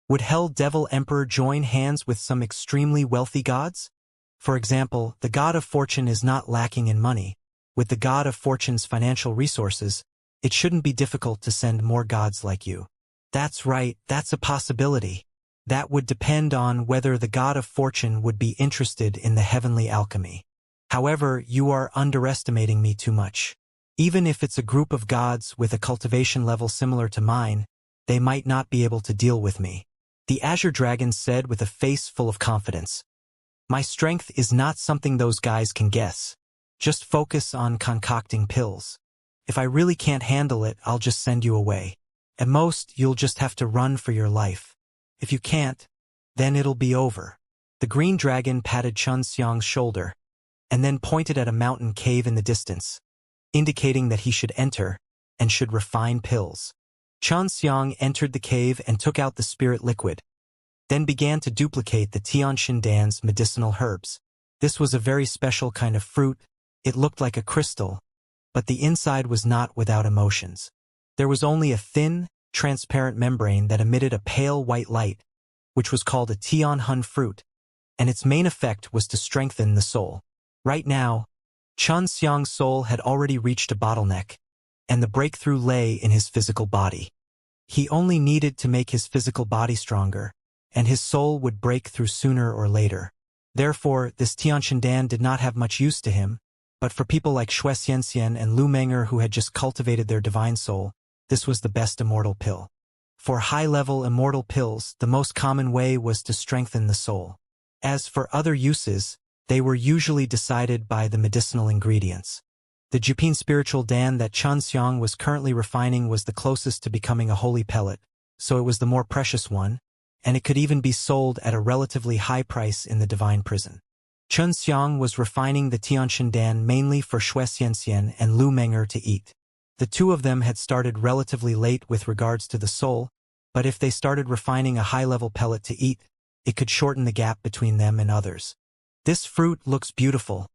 would Hell Devil Emperor join hands with some extremely wealthy gods? For example, the god of fortune is not lacking in money. With the god of fortune's financial resources, it shouldn't be difficult to send more gods like you. That's right, that's a possibility. That would depend on whether the god of fortune would be interested in the heavenly alchemy. However, you are underestimating me too much. Even if it's a group of gods with a cultivation level similar to mine, they might not be able to deal with me. The Azure Dragon said with a face full of confidence. My strength is not something those guys can guess. Just focus on concocting pills. If I really can't handle it, I'll just send you away. At most, you'll just have to run for your life. If you can't, then it'll be over. The green dragon patted Xianxia's shoulder, and then pointed at a mountain cave in the distance, indicating that he should enter, and should refine pills. Xianxia entered the cave and took out the spirit liquid, then began to duplicate the Tianshan Dan's medicinal herbs. This was a very special kind of fruit. It looked like a crystal, but the inside was not without emotions. There was only a thin, transparent membrane that emitted a pale white light, which was called a Tianhun fruit, and its main effect was to strengthen the soul. Right now, Xianxia's soul had already reached a bottleneck, and the breakthrough lay in his physical body. He only needed to make his physical body stronger, and his soul would break through sooner or later. Therefore, this Tianshan Dan did not have much use to him, but for people like Xianxia and Lu Menger who had just cultivated their divine soul, this was the best immortal pill. For high-level immortal pills, the most common way was to strengthen the soul. As for other uses, they were usually decided by the medicinal ingredients. The Jupin spiritual Dan that Xianxia was currently refining was the closest to becoming a holy pellet, so it was the more precious one, and it could even be sold at a relatively high price in the divine prison. Xianxia was refining the Tianshan Dan mainly for Xianxia and Lu Menger to eat. The two of them had started relatively late with regards to the soul, but if they started refining a high-level pellet to eat, it could shorten the gap between them and others. This fruit looks beautiful,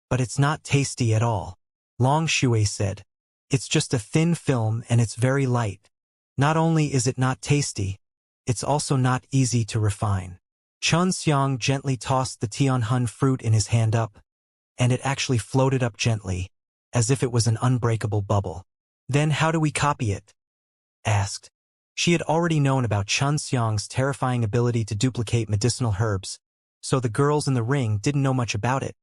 but it's not tasty at all. Long Shui said. It's just a thin film and it's very light. Not only is it not tasty, it's also not easy to refine. Xianxia gently tossed the Tianhun fruit in his hand up, and it actually floated up gently, as if it was an unbreakable bubble. Then how do we copy it? Asked. She had already known about Xianxia's terrifying ability to duplicate medicinal herbs, so the girls in the ring didn't know much about it.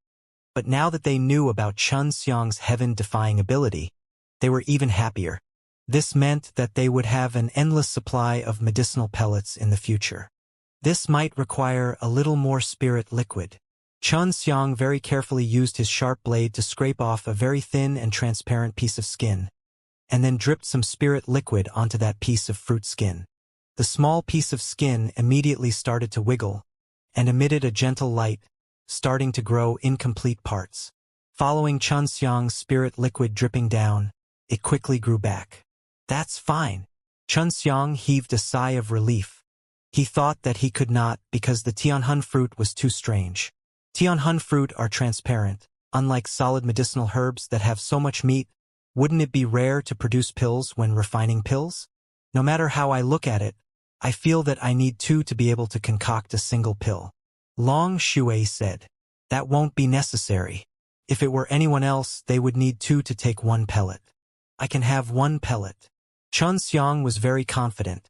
But now that they knew about Xianxia's heaven-defying ability, they were even happier. This meant that they would have an endless supply of medicinal pellets in the future. This might require a little more spirit liquid. Xianxia very carefully used his sharp blade to scrape off a very thin and transparent piece of skin, and then dripped some spirit liquid onto that piece of fruit skin. The small piece of skin immediately started to wiggle, and emitted a gentle light, starting to grow incomplete parts. Following Xianxia's spirit liquid dripping down, it quickly grew back. That's fine. Xianxia heaved a sigh of relief. He thought that he could not because the Tianhun fruit was too strange. Tianhun fruit are transparent, unlike solid medicinal herbs that have so much meat. Wouldn't it be rare to produce pills when refining pills? No matter how I look at it, I feel that I need two to be able to concoct a single pill. Long Shui said. That won't be necessary. If it were anyone else, they would need two to take one pellet. I can have one pellet. Xianxia was very confident.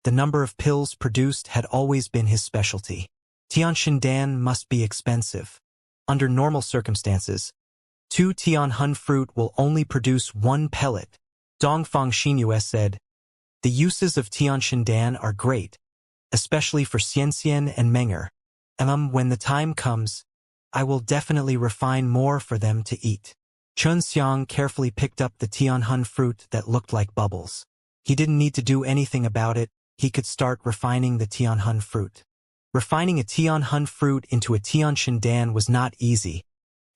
The number of pills produced had always been his specialty. Tianshan must be expensive. Under normal circumstances, 2 Tianhun fruit will only produce one pellet. Dongfang Xinyue said, the uses of Tianshan are great, especially for Xianxian and Menger. When the time comes, I will definitely refine more for them to eat. Chunxiang carefully picked up the Tianhun fruit that looked like bubbles. He didn't need to do anything about it, he could start refining the Tianhun fruit. Refining a Tianhun fruit into a Tianshan was not easy,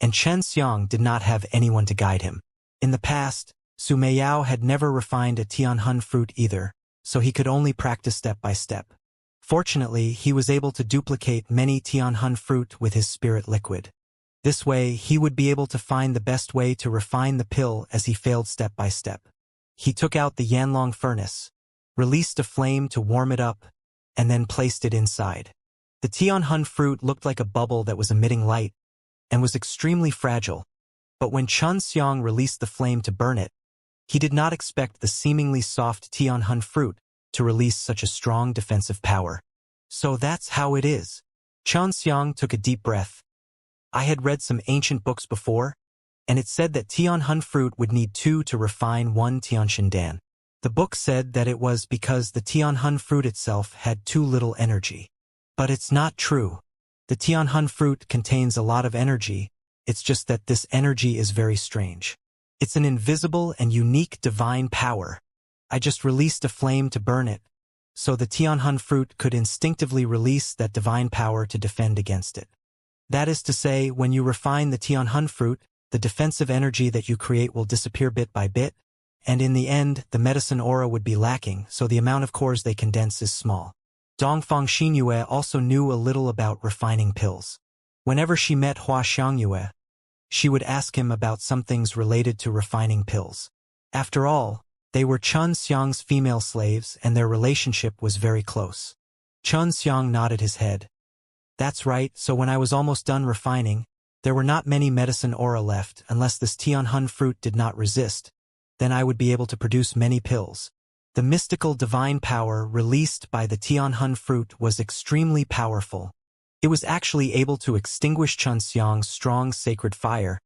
and Chen Xiang did not have anyone to guide him. In the past, Su Meiyao had never refined a Tianhun fruit either, so he could only practice step by step. Fortunately, he was able to duplicate many Tianhun fruit with his spirit liquid. This way, he would be able to find the best way to refine the pill as he failed step by step. He took out the Yanlong furnace, released a flame to warm it up, and then placed it inside. The Tianhun fruit looked like a bubble that was emitting light, and was extremely fragile, but when Chun Xiang released the flame to burn it, he did not expect the seemingly soft Tianhun fruit to release such a strong defensive power. So that's how it is. Chun Xiang took a deep breath. I had read some ancient books before, and it said that Tianhun fruit would need 2 to refine 1 Tianshan. The book said that it was because the Tianhun fruit itself had too little energy. But it's not true. The Tianhun fruit contains a lot of energy, it's just that this energy is very strange. It's an invisible and unique divine power. I just released a flame to burn it, so the Tianhun fruit could instinctively release that divine power to defend against it. That is to say, when you refine the Tianhun fruit, the defensive energy that you create will disappear bit by bit, and in the end, the medicine aura would be lacking, so the amount of cores they condense is small. Dongfang Xinyue also knew a little about refining pills. Whenever she met Hua Xiangyue, she would ask him about some things related to refining pills. After all, they were Chun Xiang's female slaves and their relationship was very close. Chun Xiang nodded his head. That's right, so when I was almost done refining, there were not many medicine aura left unless this Tianhun fruit did not resist, then I would be able to produce many pills. The mystical divine power released by the Tianhun fruit was extremely powerful. It was actually able to extinguish Chun Xiang's strong sacred fire,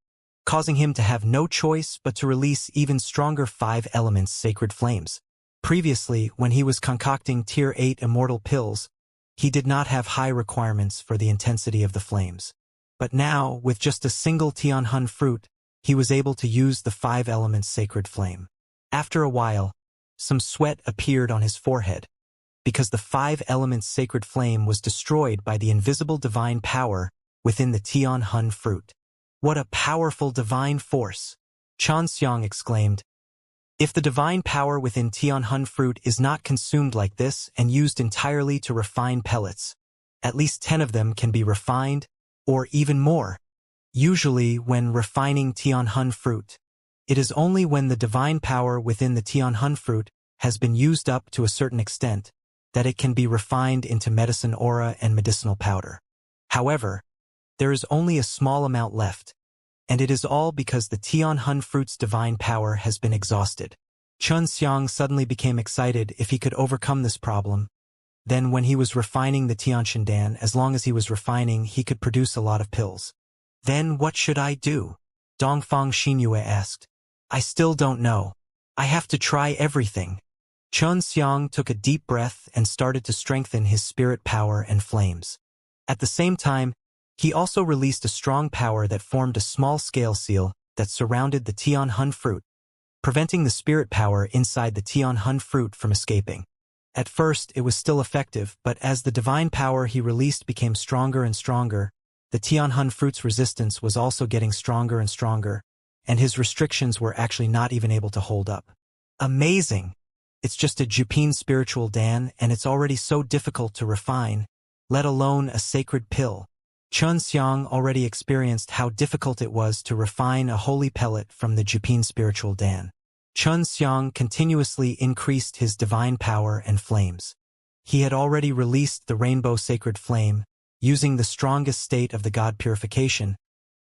causing him to have no choice but to release even stronger 5 elements sacred flames. Previously, when he was concocting Tier 8 immortal pills, he did not have high requirements for the intensity of the flames. But now, with just a single Tianhun fruit, he was able to use the 5 elements sacred flame. After a while, some sweat appeared on his forehead, because the 5 elements sacred flame was destroyed by the invisible divine power within the Tianhun fruit. What a powerful divine force! Chan Xiang exclaimed. If the divine power within Tianhun fruit is not consumed like this and used entirely to refine pellets, at least 10 of them can be refined, or even more. Usually, when refining Tianhun fruit, it is only when the divine power within the Tianhun fruit has been used up to a certain extent that it can be refined into medicine aura and medicinal powder. However, there is only a small amount left, and it is all because the Tianhun fruit's divine power has been exhausted. Chun Xiang suddenly became excited if he could overcome this problem. Then when he was refining the Tianshan, as long as he was refining, he could produce a lot of pills. Then what should I do? Dongfang Xinyue asked. I still don't know. I have to try everything. Chun Xiang took a deep breath and started to strengthen his spirit power and flames. At the same time, he also released a strong power that formed a small scale seal that surrounded the Tianhun fruit, preventing the spirit power inside the Tianhun fruit from escaping. At first, it was still effective, but as the divine power he released became stronger and stronger, the Tianhun fruit's resistance was also getting stronger and stronger, and his restrictions were actually not even able to hold up. Amazing! It's just a Jupin spiritual Dan, and it's already so difficult to refine, let alone a sacred pill. Chun Xiang already experienced how difficult it was to refine a holy pellet from the Jupin spiritual Dan. Chun Xiang continuously increased his divine power and flames. He had already released the rainbow sacred flame, using the strongest state of the god purification,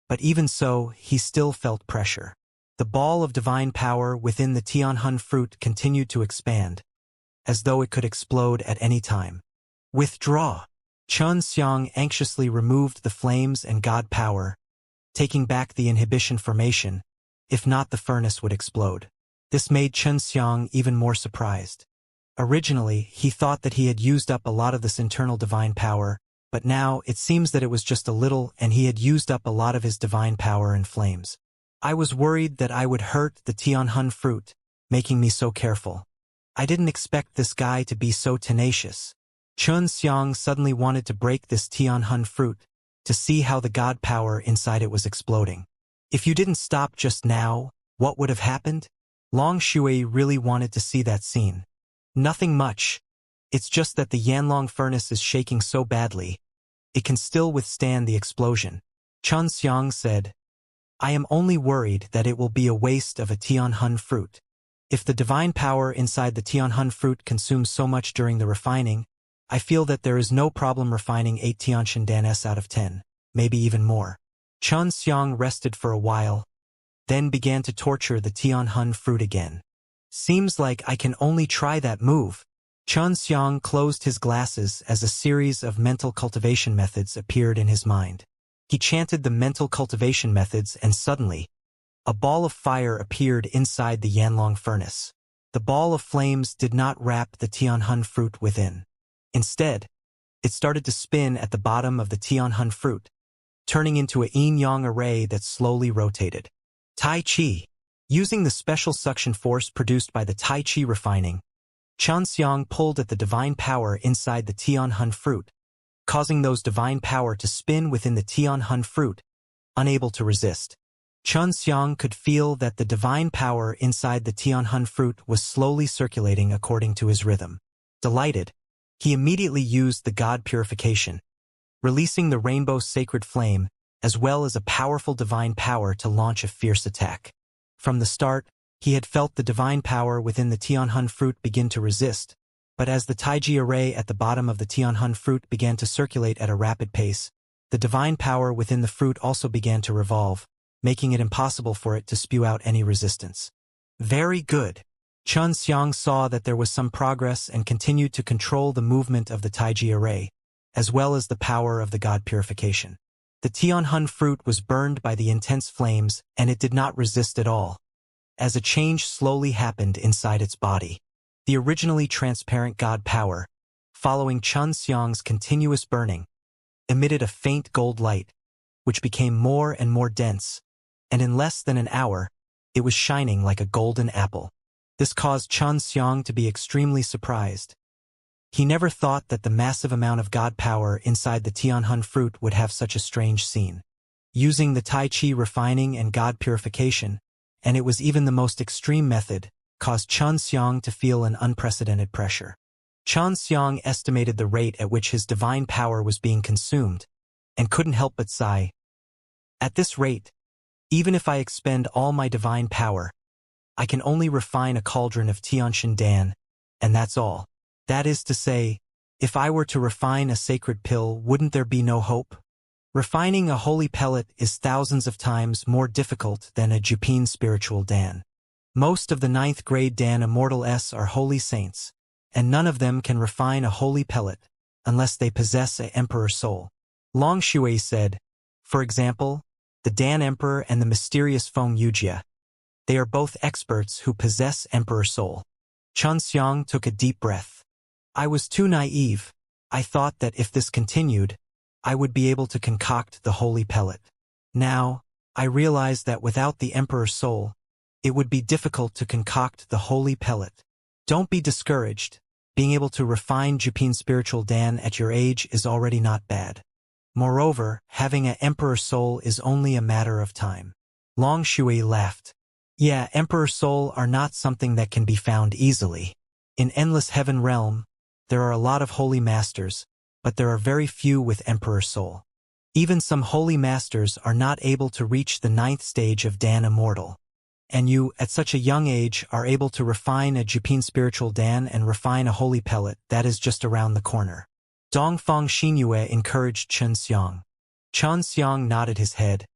but even so, he still felt pressure. The ball of divine power within the Tianhun fruit continued to expand, as though it could explode at any time. Withdraw! Xianxia anxiously removed the flames and god power, taking back the inhibition formation. If not, the furnace would explode. This made Xianxia even more surprised. Originally, he thought that he had used up a lot of this internal divine power, but now it seems that it was just a little and he had used up a lot of his divine power in flames. I was worried that I would hurt the Tianhun fruit, making me so careful. I didn't expect this guy to be so tenacious. Xianxia suddenly wanted to break this Tianhun fruit, to see how the god power inside it was exploding. If you didn't stop just now, what would have happened? Long Shui really wanted to see that scene. Nothing much. It's just that the Yanlong furnace is shaking so badly, it can still withstand the explosion. Xianxia said, I am only worried that it will be a waste of a Tianhun fruit. If the divine power inside the Tianhun fruit consumes so much during the refining, I feel that there is no problem refining 8 Tianshan Dan S out of 10, maybe even more. Xianxia rested for a while, then began to torture the Tianhun fruit again. Seems like I can only try that move. Xianxia closed his glasses as a series of mental cultivation methods appeared in his mind. He chanted the mental cultivation methods and suddenly, a ball of fire appeared inside the Yanlong furnace. The ball of flames did not wrap the Tianhun fruit within. Instead, it started to spin at the bottom of the Tianhun fruit, turning into a yin-yang array that slowly rotated. Tai Chi. Using the special suction force produced by the Tai Chi refining, Xianxia pulled at the divine power inside the Tianhun fruit, causing those divine power to spin within the Tianhun fruit, unable to resist. Xianxia could feel that the divine power inside the Tianhun fruit was slowly circulating according to his rhythm. Delighted, he immediately used the god purification, releasing the rainbow sacred flame, as well as a powerful divine power to launch a fierce attack. From the start, he had felt the divine power within the Tianhun fruit begin to resist, but as the Taiji array at the bottom of the Tianhun fruit began to circulate at a rapid pace, the divine power within the fruit also began to revolve, making it impossible for it to spew out any resistance. Very good. Xianxia saw that there was some progress and continued to control the movement of the Taiji array, as well as the power of the god purification. The Tianhun fruit was burned by the intense flames and it did not resist at all, as a change slowly happened inside its body. The originally transparent god power, following Xianxia's continuous burning, emitted a faint gold light, which became more and more dense, and in less than an hour, it was shining like a golden apple. This caused Xianxia to be extremely surprised. He never thought that the massive amount of god power inside the Tianhun fruit would have such a strange scene. Using the Tai Chi refining and god purification, and it was even the most extreme method, caused Xianxia to feel an unprecedented pressure. Xianxia estimated the rate at which his divine power was being consumed, and couldn't help but sigh. At this rate, even if I expend all my divine power, I can only refine a cauldron of Tianshan Dan, and that's all. That is to say, if I were to refine a sacred pill, wouldn't there be no hope? Refining a holy pellet is thousands of times more difficult than a Jupin spiritual Dan. Most of the 9th grade Dan Immortal S are holy saints, and none of them can refine a holy pellet unless they possess an emperor soul. Long Shui said, for example, the Dan Emperor and the mysterious Feng Yujia. They are both experts who possess emperor soul. Xianxia took a deep breath. I was too naive. I thought that if this continued, I would be able to concoct the holy pellet. Now, I realize that without the emperor soul, it would be difficult to concoct the holy pellet. Don't be discouraged. Being able to refine Jupin spiritual Dan at your age is already not bad. Moreover, having an emperor soul is only a matter of time. Long Shui laughed. Yeah, emperor soul are not something that can be found easily. In Endless Heaven Realm, there are a lot of holy masters, but there are very few with emperor soul. Even some holy masters are not able to reach the 9th stage of Dan Immortal. And you, at such a young age, are able to refine a Jupin spiritual Dan and refine a holy pellet that is just around the corner. Dongfang Xinyue encouraged Chen Xiang. Chen Xiang nodded his head.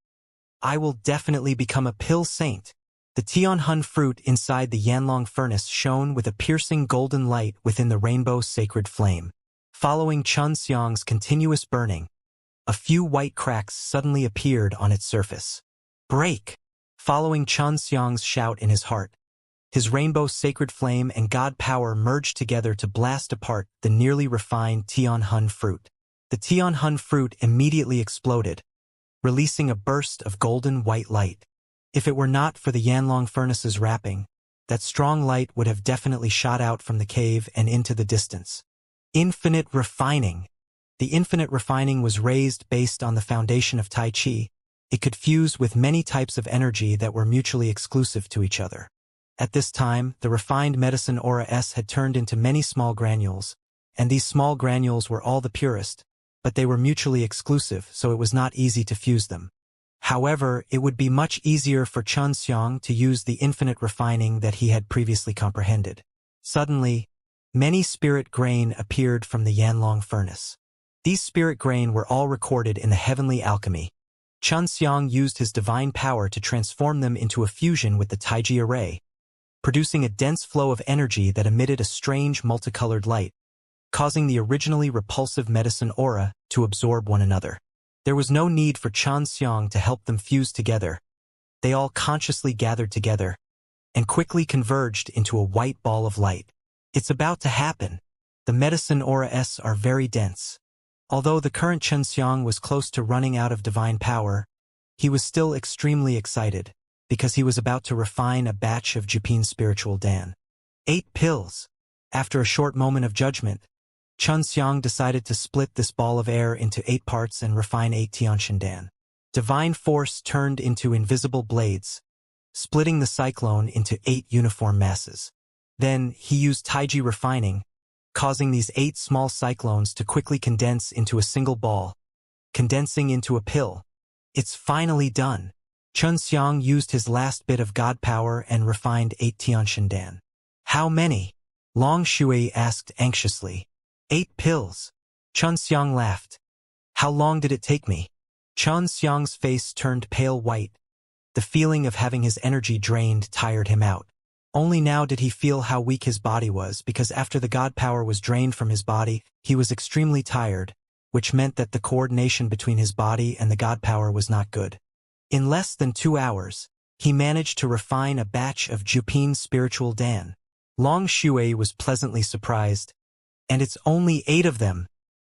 I will definitely become a pill saint. The Tianhun fruit inside the Yanlong furnace shone with a piercing golden light within the rainbow sacred flame. Following Chen Xiang's continuous burning, a few white cracks suddenly appeared on its surface. Break! Following Chen Xiang's shout in his heart, his rainbow sacred flame and God power merged together to blast apart the nearly refined Tianhun fruit. The Tianhun fruit immediately exploded, releasing a burst of golden white light. If it were not for the Yanlong furnace's wrapping, that strong light would have definitely shot out from the cave and into the distance. Infinite refining. The infinite refining was raised based on the foundation of Tai Chi. It could fuse with many types of energy that were mutually exclusive to each other. At this time, the refined medicine aura S had turned into many small granules, and these small granules were all the purest, but they were mutually exclusive, so it was not easy to fuse them. However, it would be much easier for Chen Xiang to use the infinite refining that he had previously comprehended. Suddenly, many spirit grain appeared from the Yanlong furnace. These spirit grain were all recorded in the heavenly alchemy. Chen Xiang used his divine power to transform them into a fusion with the Taiji array, producing a dense flow of energy that emitted a strange multicolored light, causing the originally repulsive medicine aura to absorb one another. There was no need for Chen Xiang to help them fuse together. They all consciously gathered together and quickly converged into a white ball of light. It's about to happen. The medicine aura S are very dense. Although the current Chen Xiang was close to running out of divine power, he was still extremely excited, because he was about to refine a batch of Jupin spiritual Dan. 8 pills. After a short moment of judgment, Chen Xiang decided to split this ball of air into 8 parts and refine 8 Tianshan Dan. Divine force turned into invisible blades, splitting the cyclone into 8 uniform masses. Then, he used Taiji refining, causing these 8 small cyclones to quickly condense into a single ball, condensing into a pill. It's finally done. Chen Xiang used his last bit of God power and refined 8 Tianshan Dan. How many? Long Shui asked anxiously. 8 pills. Chen Xiang laughed. How long did it take me? Chen Xiang's face turned pale white. The feeling of having his energy drained tired him out. Only now did he feel how weak his body was, because after the God power was drained from his body, he was extremely tired, which meant that the coordination between his body and the God power was not good. In less than 2 hours, he managed to refine a batch of Jupin spiritual Dan. Long Shui was pleasantly surprised. And it's only 8 of them.